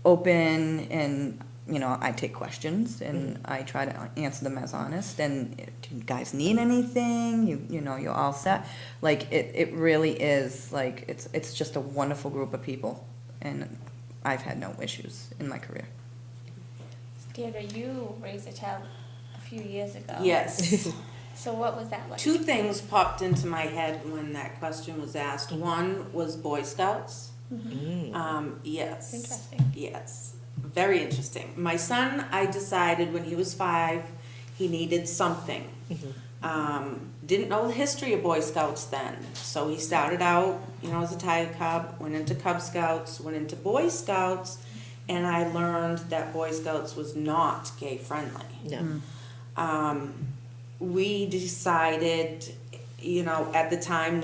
Speaker 3: open, and I take questions and I try to answer them as honest. And do you guys need anything? You're all set. Like it really is like it's just a wonderful group of people, and I've had no issues in my career.
Speaker 2: Deirdre, you raised a child a few years ago.
Speaker 4: Yes.
Speaker 2: So what was that like?
Speaker 4: Two things popped into my head when that question was asked. One was Boy Scouts. Yes.
Speaker 2: Interesting.
Speaker 4: Yes. Very interesting. My son, I decided when he was 5, he needed something. Didn't know the history of Boy Scouts then. So he started out, as a Tiger Cub, went into Cub Scouts, went into Boy Scouts, and I learned that Boy Scouts was not gay friendly.
Speaker 1: No.
Speaker 4: We decided, at the time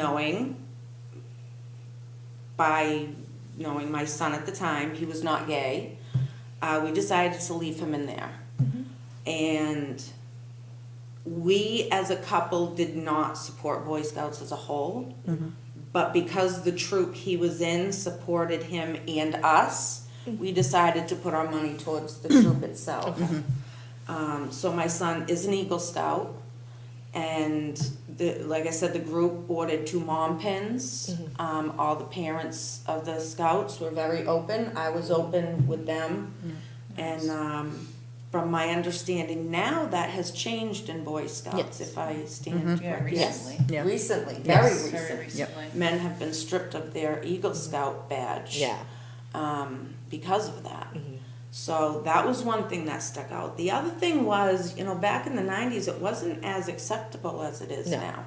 Speaker 4: by knowing my son at the time, he was not gay, we decided to leave him in there. And we as a couple did not support Boy Scouts as a whole, but because the troop he was in supported him and us, we decided to put our money towards the troop itself. So my son is an Eagle Scout, and like I said, the group ordered 2 mom pins. All the parents of the Scouts were very open. I was open with them. And from my understanding now, that has changed in Boy Scouts,
Speaker 1: Yes.
Speaker 4: if I stand
Speaker 5: Yeah,
Speaker 4: corrected.
Speaker 5: recently.
Speaker 3: Yeah.
Speaker 4: Recently,
Speaker 3: Yes.
Speaker 4: very
Speaker 5: very
Speaker 4: recent.
Speaker 5: recently.
Speaker 4: Men have been stripped of their Eagle Scout badge.
Speaker 1: Yeah.
Speaker 4: Because of that. So that was one thing that stuck out. The other thing was, back in the 90s, it wasn't as acceptable as it is
Speaker 1: No.
Speaker 4: now.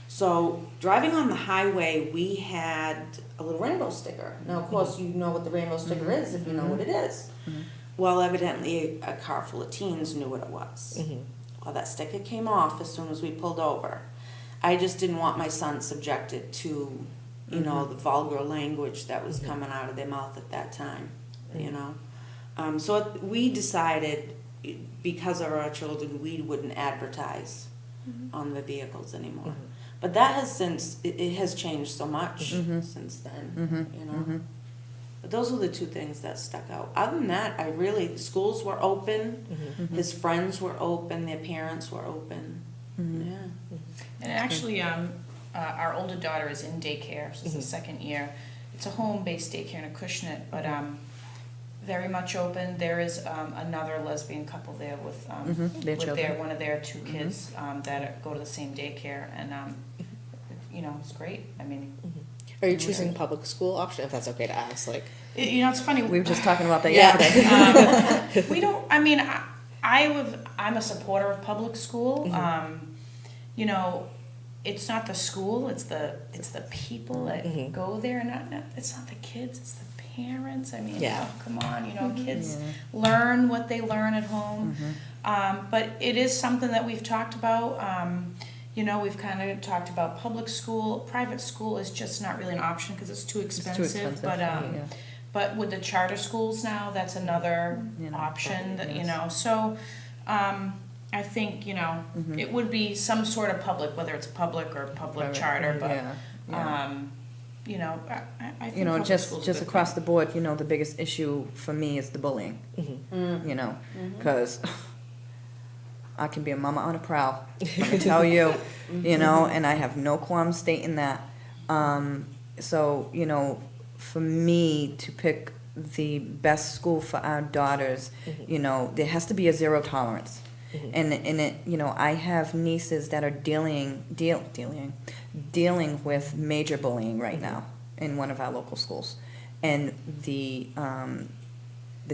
Speaker 4: So driving on the highway, we had a little rainbow sticker. Now, of course, you know what the rainbow sticker is if you know what it is. Well, evidently, a car full of teens knew what it was. Well, that sticker came off as soon as we pulled over. I just didn't want my son subjected to, the vulgar language that was coming out of their mouth at that time, So we decided, because of our children, we wouldn't advertise on the vehicles anymore. But that has it has changed so much since then, But those were the 2 things that stuck out. Other than that, the schools were open, his friends were open, their parents were open. Yeah.
Speaker 5: And actually, our older daughter is in daycare. So it's the second year. It's a home-based daycare in Acushnet, but very much open. There is another lesbian couple there with
Speaker 3: Their children.
Speaker 5: one of their 2 kids that go to the same daycare, and it's great. I mean,
Speaker 1: Are you choosing public school option, if that's okay to ask, like?
Speaker 5: You know, it's funny.
Speaker 3: We were just talking about that
Speaker 1: Yeah.
Speaker 3: yesterday.
Speaker 5: We don't, I mean, I'm a supporter of public school. You know, it's not the school, it's the people that go there, it's not the kids, it's the parents. I mean,
Speaker 1: Yeah.
Speaker 5: oh, come on, you know, kids learn what they learn at home. But it is something that we've talked about. You know, we've kind of talked about public school. Private school is just not really an option because it's too expensive. But with the charter schools now, that's another option that, you know, so I think, you know, it would be some sort of public, whether it's public or public charter, but you know, I think
Speaker 3: You know,
Speaker 5: public
Speaker 3: just
Speaker 5: school's a
Speaker 3: just
Speaker 5: good
Speaker 3: across
Speaker 5: thing.
Speaker 3: the board, you know, the biggest issue for me is the bullying. You know, because I can be a mama on a prowl. Let me tell you, you know, and I have no qualms stating that. So, you know, for me to pick the best school for our daughters, you know, there has to be a zero tolerance. And it, you know, I have nieces that are dealing with major bullying right now in one of our local schools, and the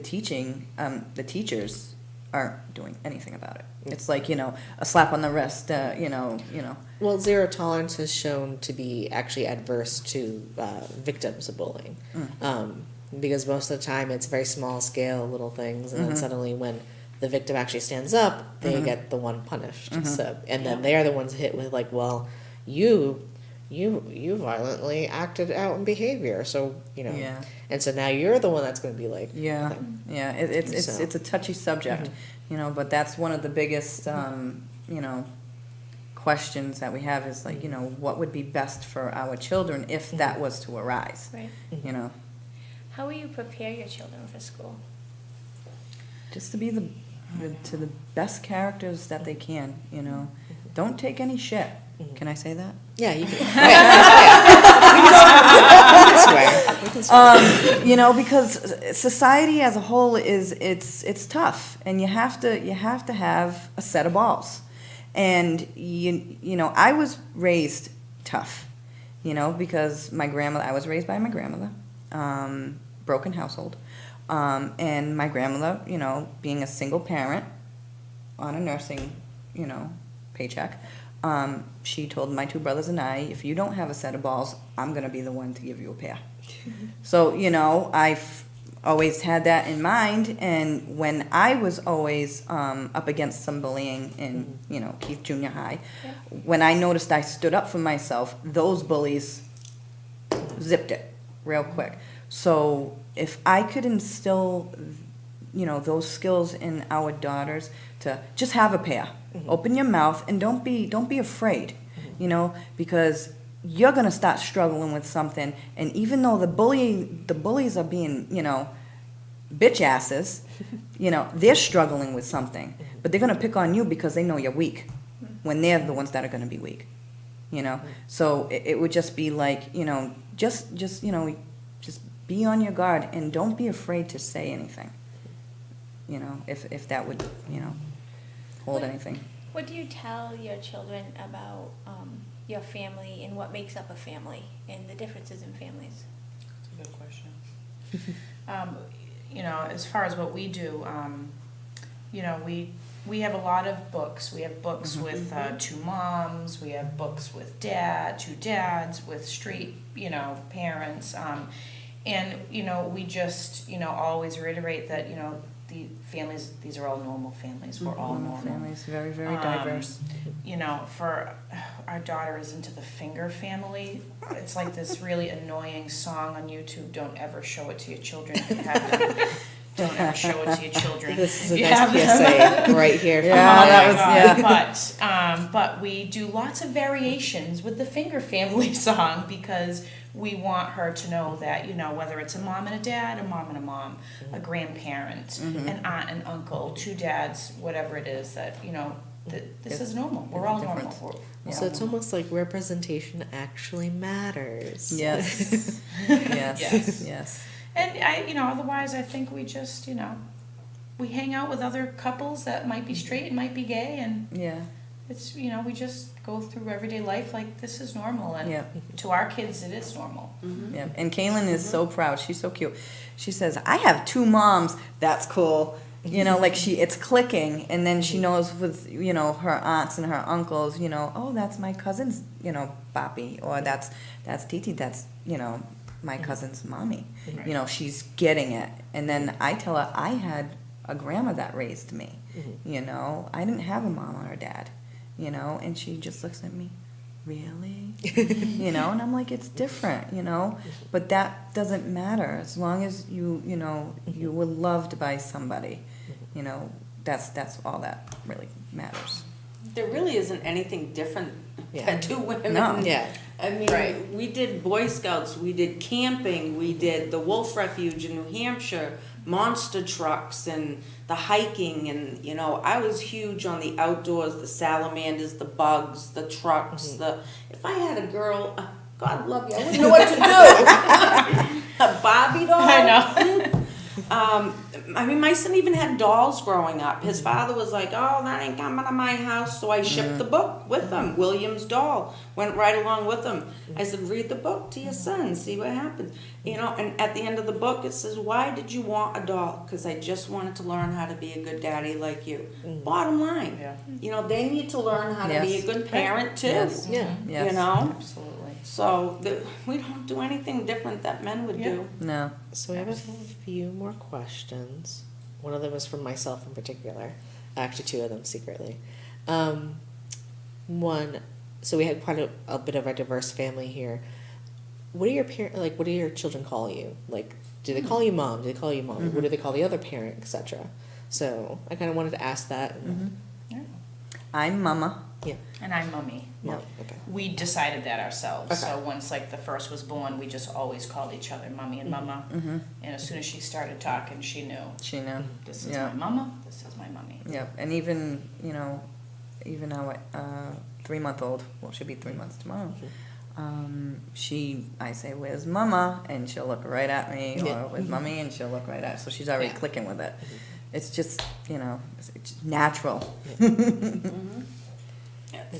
Speaker 3: teachers aren't doing anything about it. It's like, you know, a slap on the wrist, you know.
Speaker 1: Well, zero tolerance is shown to be actually adverse to victims of bullying, because most of the time it's very small scale little things, and then suddenly when the victim actually stands up, they get the one punished. So, and then they are the ones hit with like, well, you violently acted out in behavior, so you know, and so now you're the one that's going to be like, okay.
Speaker 3: It's a touchy subject, you know, but that's one of the biggest, you know, questions that we have is like, you know, what would be best for our children if that was to arise,
Speaker 2: Right.
Speaker 3: you know.
Speaker 2: How will you prepare your children for school?
Speaker 3: Just to be the best characters that they can, you know. Don't take any shit. Can I say that?
Speaker 1: Yeah, you can. We can swear.
Speaker 3: You know, because society as a whole it's tough, and you have to have a set of balls. And you know, I was raised tough, you know, because I was raised by my grandmother, broken household. And my grandmother, you know, being a single parent on a nursing, you know, paycheck, she told my two brothers and I, if you don't have a set of balls, I'm going to be the one to give you a pair. So, you know, I've always had that in mind. And when I was always up against some bullying in, you know, Keith Junior High, when I noticed I stood up for myself, those bullies zipped it real quick. So if I could instill, you know, those skills in our daughters to just have a pair, open your mouth and don't be afraid, you know, because you're gonna start struggling with something, and even though the bullies are being, you know, bitch asses, you know, they're struggling with something, but they're gonna pick on you because they know you're weak, when they're the ones that are gonna be weak, you know. So it would just be like, you know, just you know, just be on your guard and don't be afraid to say anything, you know, if that would, you know, hold anything.
Speaker 2: What do you tell your children about your family and what makes up a family and the differences in families?
Speaker 5: That's a good question. You know, as far as what we do, you know, we have a lot of books. We have books with two moms. We have books with two dads, with straight, you know, parents. And, you know, we just, you know, always reiterate that, you know, the families, these are all normal families. We're all normal.
Speaker 3: Families, very, very diverse.
Speaker 5: You know, for our daughter is into the finger family. It's like this really annoying song on YouTube. Don't ever show it to your children if you have them. Don't ever show it to your children.
Speaker 1: This is a
Speaker 5: if you
Speaker 1: nice
Speaker 5: have them.
Speaker 1: PSA right here.
Speaker 5: But we do lots of variations with the finger family song because we want her to know that, you know, whether it's a mom and a dad, a mom and a mom, a grandparent, an aunt and uncle, two dads, whatever it is, that, you know, this is normal. We're all normal.
Speaker 1: So it's almost like representation actually matters.
Speaker 3: Yes. Yes.
Speaker 5: And you know, otherwise I think we just, you know, we hang out with other couples that might be straight and might be gay, and it's, you know, we just go through everyday life like this is normal, and
Speaker 3: Yeah.
Speaker 5: to our kids it is normal.
Speaker 3: Yeah, and Kaylin is so proud. She's so cute. She says, "I have two moms." That's cool. You know, like it's clicking, and then she knows with her aunts and her uncles. Oh, that's my cousin's Boppy, or that's Titi. That's my cousin's mommy.
Speaker 5: Right.
Speaker 3: She's getting it. And then I tell her I had a grandma that raised me. I didn't have a mom or a dad. And she just looks at me, really? And I'm like, it's different, but that doesn't matter as long as you were loved by somebody, that's all that really matters.
Speaker 4: There really isn't anything different than two women.
Speaker 3: No.
Speaker 1: Yeah.
Speaker 4: I mean,
Speaker 5: Right.
Speaker 4: we did Boy Scouts, we did camping, we did the Wolf Refuge in New Hampshire, monster trucks, and the hiking, and I was huge on the outdoors, the salamanders, the bugs, the trucks. If I had a girl, God love you, I wouldn't know what to do. A Barbie doll.
Speaker 5: I know.
Speaker 4: I mean, my son even had dolls growing up. His father was like, "Oh, that ain't coming to my house," so I shipped the book with him. William's doll went right along with him. I said, "Read the book to your son, see what happens." And at the end of the book, it says, "Why did you want a doll?" Because I just wanted to learn how to be a good daddy like you. Bottom line,
Speaker 5: Yeah.
Speaker 4: They need to learn how to be a
Speaker 3: Yes.
Speaker 4: good parent too.
Speaker 3: Yes.
Speaker 1: Yeah.
Speaker 3: Yes.
Speaker 5: Absolutely.
Speaker 4: So we don't do anything different that men would do.
Speaker 3: No.
Speaker 1: So we have a few more questions. One of them is from myself in particular. Actually, two of them secretly. One, so we had quite a bit of a diverse family here. What do your what do your children call you? Like, do they call you mom? Do they call you mom? What do they call the other parent, etc.? So I kind of wanted to ask that.
Speaker 5: Yeah.
Speaker 3: I'm Mama.
Speaker 1: Yeah.
Speaker 5: And I'm Mummy.
Speaker 1: Mom. Okay.
Speaker 5: We decided that ourselves.
Speaker 1: Okay.
Speaker 5: So once the first was born, we just always called each other Mummy and Mama.
Speaker 3: Mm-hmm.
Speaker 5: And as soon as she started talking, she knew,
Speaker 3: She knew.
Speaker 5: this is
Speaker 3: Yeah.
Speaker 5: my Mama, this is my Mummy.
Speaker 3: Yep, and even our 3-month-old, well, she'll be 3 months tomorrow. I say, "Where's Mama?" and she'll look right at me,
Speaker 1: Yeah.
Speaker 3: or "Where's Mummy?" and she'll look right at. So she's already
Speaker 1: Yeah.
Speaker 3: clicking with it. It's just it's natural.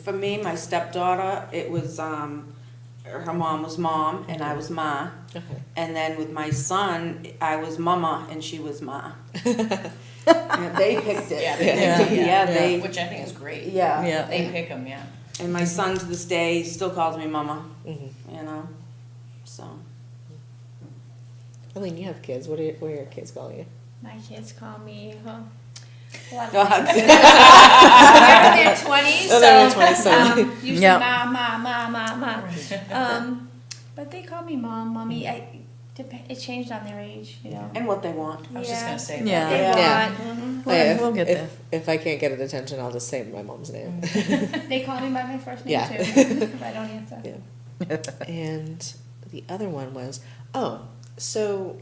Speaker 4: For me, my stepdaughter, it was, her mom was Mom and I was Ma.
Speaker 1: Okay.
Speaker 4: And then with my son, I was Mama and she was Ma. And they picked it.
Speaker 5: Yeah,
Speaker 4: They
Speaker 5: Which I think is great.
Speaker 4: yeah.
Speaker 3: Yeah.
Speaker 5: They pick them, yeah.
Speaker 4: And my son to this day still calls me Mama,
Speaker 1: Mm-hmm.
Speaker 4: so.
Speaker 1: Eileen, you have kids. What do your kids call you?
Speaker 2: My kids call me, a lot of
Speaker 4: Dogs.
Speaker 2: they're in their 20s,
Speaker 1: Oh, they're in their 20s, so-
Speaker 2: usually
Speaker 3: Yeah.
Speaker 2: ma. But they call me mom, mommy. It changed on their age,
Speaker 4: And what they want.
Speaker 5: I was just gonna say that.
Speaker 3: Yeah.
Speaker 2: They
Speaker 1: Yeah.
Speaker 2: want,
Speaker 3: We'll get there.
Speaker 1: If I can't get an attention, I'll just say my mom's name.
Speaker 2: they call me by my first name
Speaker 1: Yeah.
Speaker 2: too, if I don't answer.
Speaker 1: Yeah. And the other one was, so,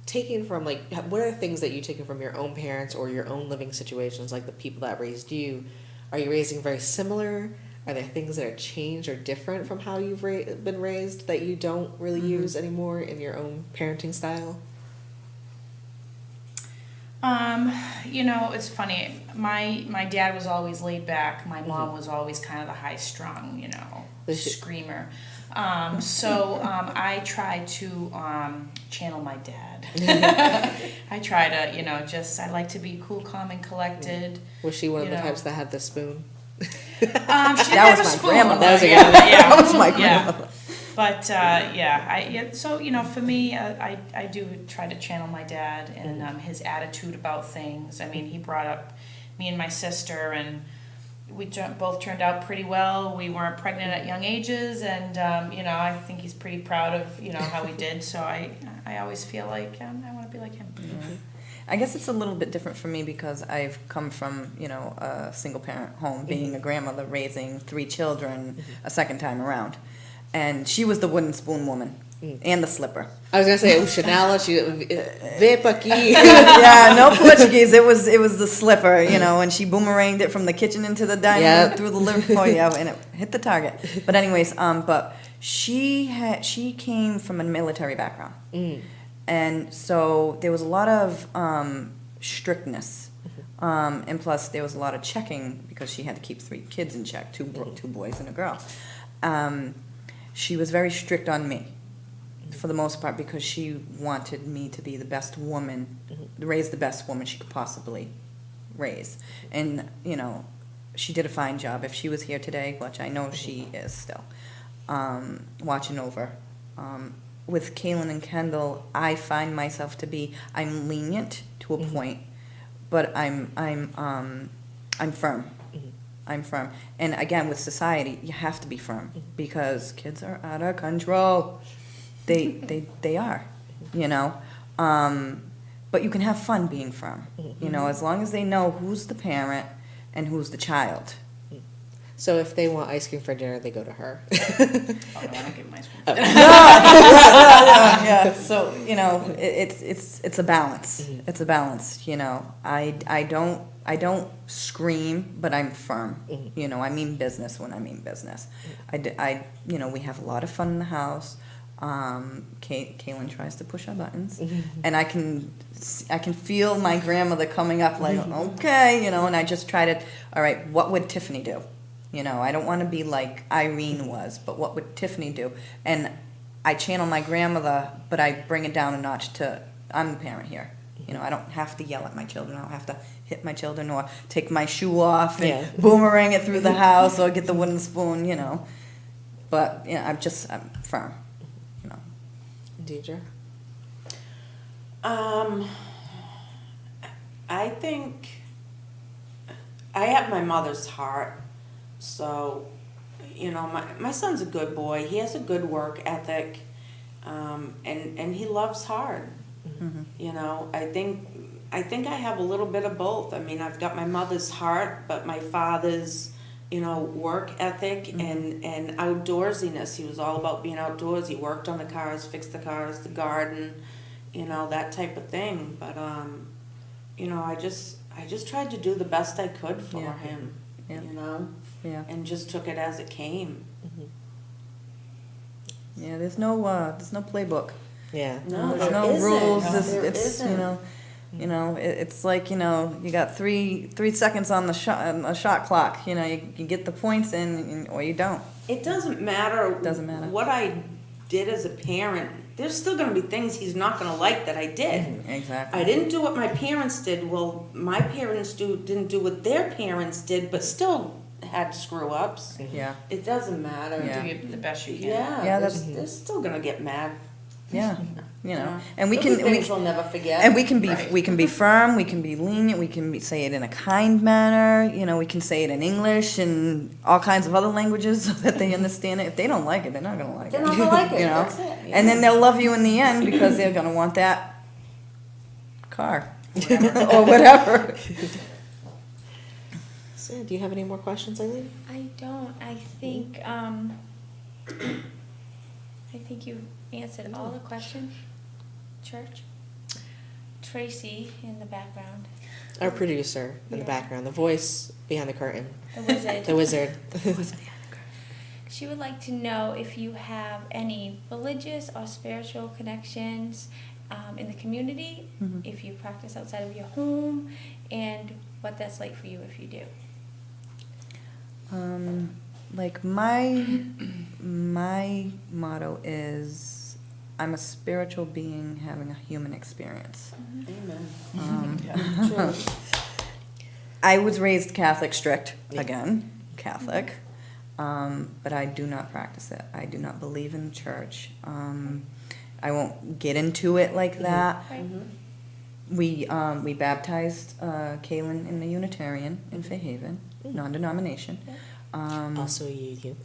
Speaker 1: taking from, what are things that you taken from your own parents or your own living situations, like the people that raised you? Are you raising very similar? Are there things that are changed or different from how you've been raised that you don't really use anymore in your own parenting style?
Speaker 5: It's funny. My dad was always laid back. My mom was always kind of the high strung, screamer. I try to channel my dad. I try to, I like to be cool, calm, and collected.
Speaker 1: Was she one of the
Speaker 5: You know.
Speaker 1: types that had the spoon?
Speaker 5: She didn't
Speaker 3: That
Speaker 5: have
Speaker 3: was
Speaker 5: a
Speaker 3: my
Speaker 5: spoon.
Speaker 3: grandmother.
Speaker 1: That was your
Speaker 5: Yeah,
Speaker 1: grandmother.
Speaker 5: yeah.
Speaker 3: That was my
Speaker 5: Yeah.
Speaker 3: grandmother.
Speaker 5: But so for me, I do try to channel my dad and his attitude about things. I mean, he brought up me and my sister, and we both turned out pretty well. We weren't pregnant at young ages, and I think he's pretty proud of how we did. So I always feel like I want to be like him.
Speaker 3: I guess it's a little bit different for me because I've come from, a single parent home, being a grandmother, raising 3 children a second time around. And she was the wooden spoon woman and the slipper.
Speaker 1: I was gonna say, Chanel, vem aqui.
Speaker 3: Yeah, no Portuguese. It was the slipper, and she boomeranged it from the kitchen into the dining room
Speaker 1: Yep.
Speaker 3: through the living room, and it hit the target. But anyways, but she came from a military background. And so there was a lot of strictness And plus, there was a lot of checking because she had to keep 3 kids in check, two boys and a girl. She was very strict on me, for the most part, because she wanted me to be the best woman, raise the best woman she could possibly raise. And, you know, she did a fine job. If she was here today, which I know she is still, watching over. With Kaylin and Kendall, I find myself to be, I'm lenient to a point, but I'm firm. I'm firm. And again, with society, you have to be firm because kids are out of control. They are, you know. But you can have fun being firm, you know, as long as they know who's the parent and who's the child.
Speaker 1: So if they want ice cream for dinner, they go to her.
Speaker 5: Oh, no, I don't give my spoon.
Speaker 3: Yeah. So, you know, it's a balance. It's a balance, you know. I don't scream, but I'm firm. You know, I mean business when I mean business. You know, we have a lot of fun in the house. Kaylin tries to push our buttons, and I can feel my grandmother coming up like, okay, you know, and I just try to, all right, what would Tiffany do? You know, I don't want to be like Irene was, but what would Tiffany do? And I channel my grandmother, but I bring it down a notch to, I'm the parent here. You know, I don't have to yell at my children. I don't have to hit my children or take my shoe off and boomerang it through the house or get the wooden spoon, you know. But, you know, I'm firm, you know.
Speaker 1: Deidre?
Speaker 4: I think I have my mother's heart. So, you know, my son's a good boy. He has a good work ethic, and he loves hard. You know, I think I have a little bit of both. I mean, I've got my mother's heart, but my father's, you know, work ethic and outdoorsiness. He was all about being outdoors. He worked on the cars, fixed the cars, the garden, you know, that type of thing. But you know, I just tried to do the best I could for him. You know. Yeah. And just took it as it came.
Speaker 3: Yeah, there's no playbook.
Speaker 1: Yeah.
Speaker 4: No,
Speaker 3: there's no
Speaker 4: isn't.
Speaker 3: rules.
Speaker 4: No,
Speaker 3: It's
Speaker 4: isn't.
Speaker 3: you know, it's like, you know, you got three seconds on the shot clock. You know, you get the points in, or you don't.
Speaker 4: It doesn't matter.
Speaker 3: Doesn't matter
Speaker 4: what I did as a parent. There's still going to be things he's not going to like that I did.
Speaker 3: Exactly.
Speaker 4: I didn't do what my parents did. Well, my parents didn't do what their parents did, but still had screw ups.
Speaker 3: Yeah.
Speaker 4: It doesn't matter.
Speaker 3: Yeah.
Speaker 5: Do the best you can.
Speaker 4: Yeah. They're still gonna get mad.
Speaker 3: Yeah. You know, and
Speaker 4: things we'll never forget.
Speaker 3: And we can be firm, we can be lenient, we can say it in a kind manner. You know, we can say it in English and all kinds of other languages so that they understand it. If they don't like it, they're not gonna like it.
Speaker 4: They're not gonna like it.
Speaker 3: You know,
Speaker 4: That's it. Yeah.
Speaker 3: and then they'll love you in the end because they're gonna want that car or whatever.
Speaker 1: So, do you have any more questions, Eileen?
Speaker 2: I don't. I think you've answered all the questions. Church. Tracy in the background.
Speaker 1: Our producer in the background, the voice behind the curtain.
Speaker 2: The wizard.
Speaker 1: The wizard.
Speaker 2: She would like to know if you have any religious or spiritual connections in the community, if you practice outside of your home, and what that's like for you if you do.
Speaker 3: Like my motto is, I'm a spiritual being having a human experience.
Speaker 4: Amen.
Speaker 3: I was raised Catholic, strict, again, Catholic, but I do not practice it. I do not believe in the church. I won't get into it like that. We baptized Kaylin in the Unitarian in Fairhaven, non-denomination.
Speaker 1: Also you.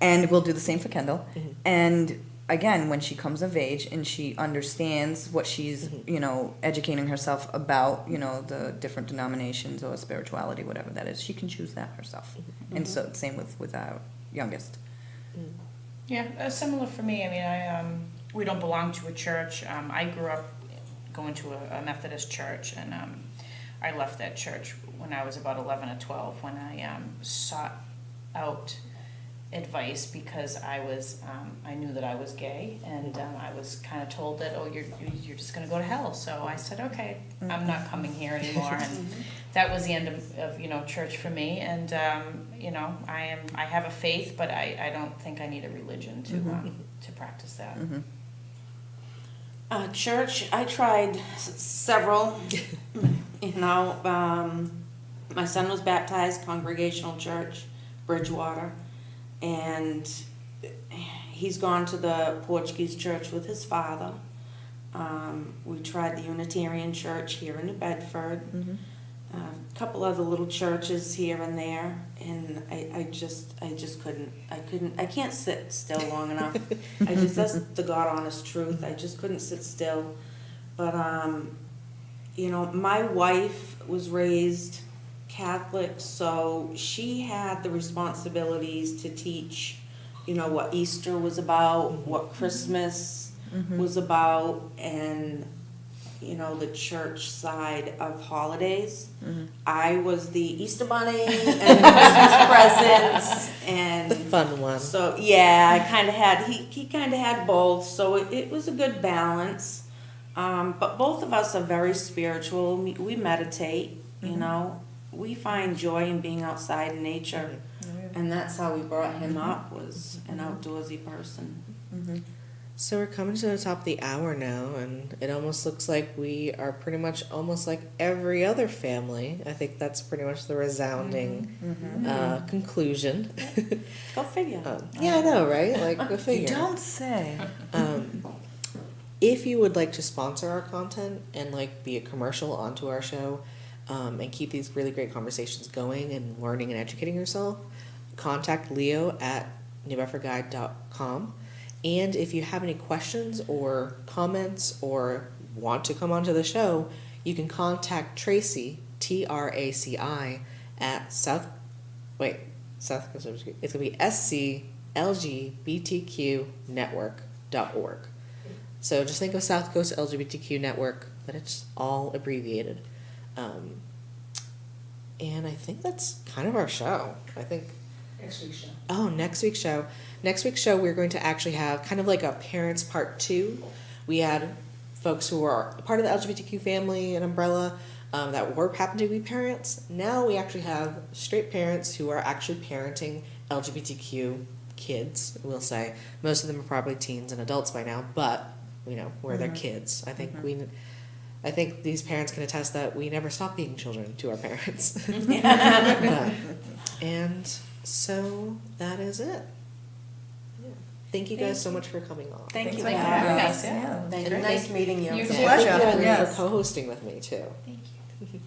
Speaker 3: And we'll do the same for Kendall. And again, when she comes of age and she understands what she's, you know, educating herself about, you know, the different denominations or spirituality, whatever that is, she can choose that herself. And so same with our youngest.
Speaker 5: Yeah, similar for me. I mean, we don't belong to a church. I grew up going to a Methodist church, and I left that church when I was about 11 or 12, when I sought out advice because I was, I knew that I was gay, and I was kind of told that, oh, you're just gonna go to hell. So I said, okay, I'm not coming here anymore, and that was the end of you know, church for me. And you know, I have a faith, but I don't think I need a religion to practice that.
Speaker 4: Church, I tried several, you know, my son was baptized, Congregational Church, Bridgewater, and he's gone to the Portuguese church with his father. We tried the Unitarian Church here in New Bedford, a couple other little churches here and there, and I just couldn't, I can't sit still long enough. That's the God honest truth, I just couldn't sit still. But, you know, my wife was raised Catholic, so she had the responsibilities to teach, you know, what Easter was about, what Christmas was about, and, you know, the church side of holidays. I was the Easter bunny and Christmas presents and
Speaker 1: The fun one.
Speaker 4: so yeah, I kind of had he kind of had both, so it was a good balance. But both of us are very spiritual. We meditate, you know. We find joy in being outside in nature, and that's how we brought him up, was an outdoorsy person.
Speaker 1: So we're coming to the top of the hour now, and it almost looks like we are pretty much almost like every other family. I think that's pretty much the resounding conclusion.
Speaker 4: Go figure.
Speaker 1: Yeah, I know, right? Like, go
Speaker 3: You
Speaker 1: figure.
Speaker 3: don't say.
Speaker 1: If you would like to sponsor our content and like be a commercial onto our show, and keep these really great conversations going and learning and educating yourself, contact Leo at newbedfordguide.com. And if you have any questions or comments or want to come onto the show, you can contact Tracy, TRACI, at it's going to be sclgbtqnetwork.org. So just think of South Coast LGBTQ Network, but it's all abbreviated. And I think that's kind of our show. I think
Speaker 5: Next week's show.
Speaker 1: Oh, next week's show. Next week's show, we're going to actually have kind of like a parents part 2. We had folks who are a part of the LGBTQ family and umbrella that happen to be parents. Now we actually have straight parents who are actually parenting LGBTQ kids, we'll say. Most of them are probably teens and adults by now, but, you know, we're their kids. I think these parents can attest that we never stop being children to our parents. And so that is it. Yeah. Thank you guys so much for coming on.
Speaker 4: Thank you for
Speaker 5: Thank you.
Speaker 4: having
Speaker 5: Very
Speaker 4: us.
Speaker 5: nice, yeah.
Speaker 4: Thank
Speaker 1: And
Speaker 4: you. Nice meeting you.
Speaker 5: You
Speaker 1: And
Speaker 5: too.
Speaker 1: thank you,
Speaker 3: Pleasure.
Speaker 1: Eileen,
Speaker 3: Yes.
Speaker 1: for co-hosting with me too.
Speaker 2: Thank you.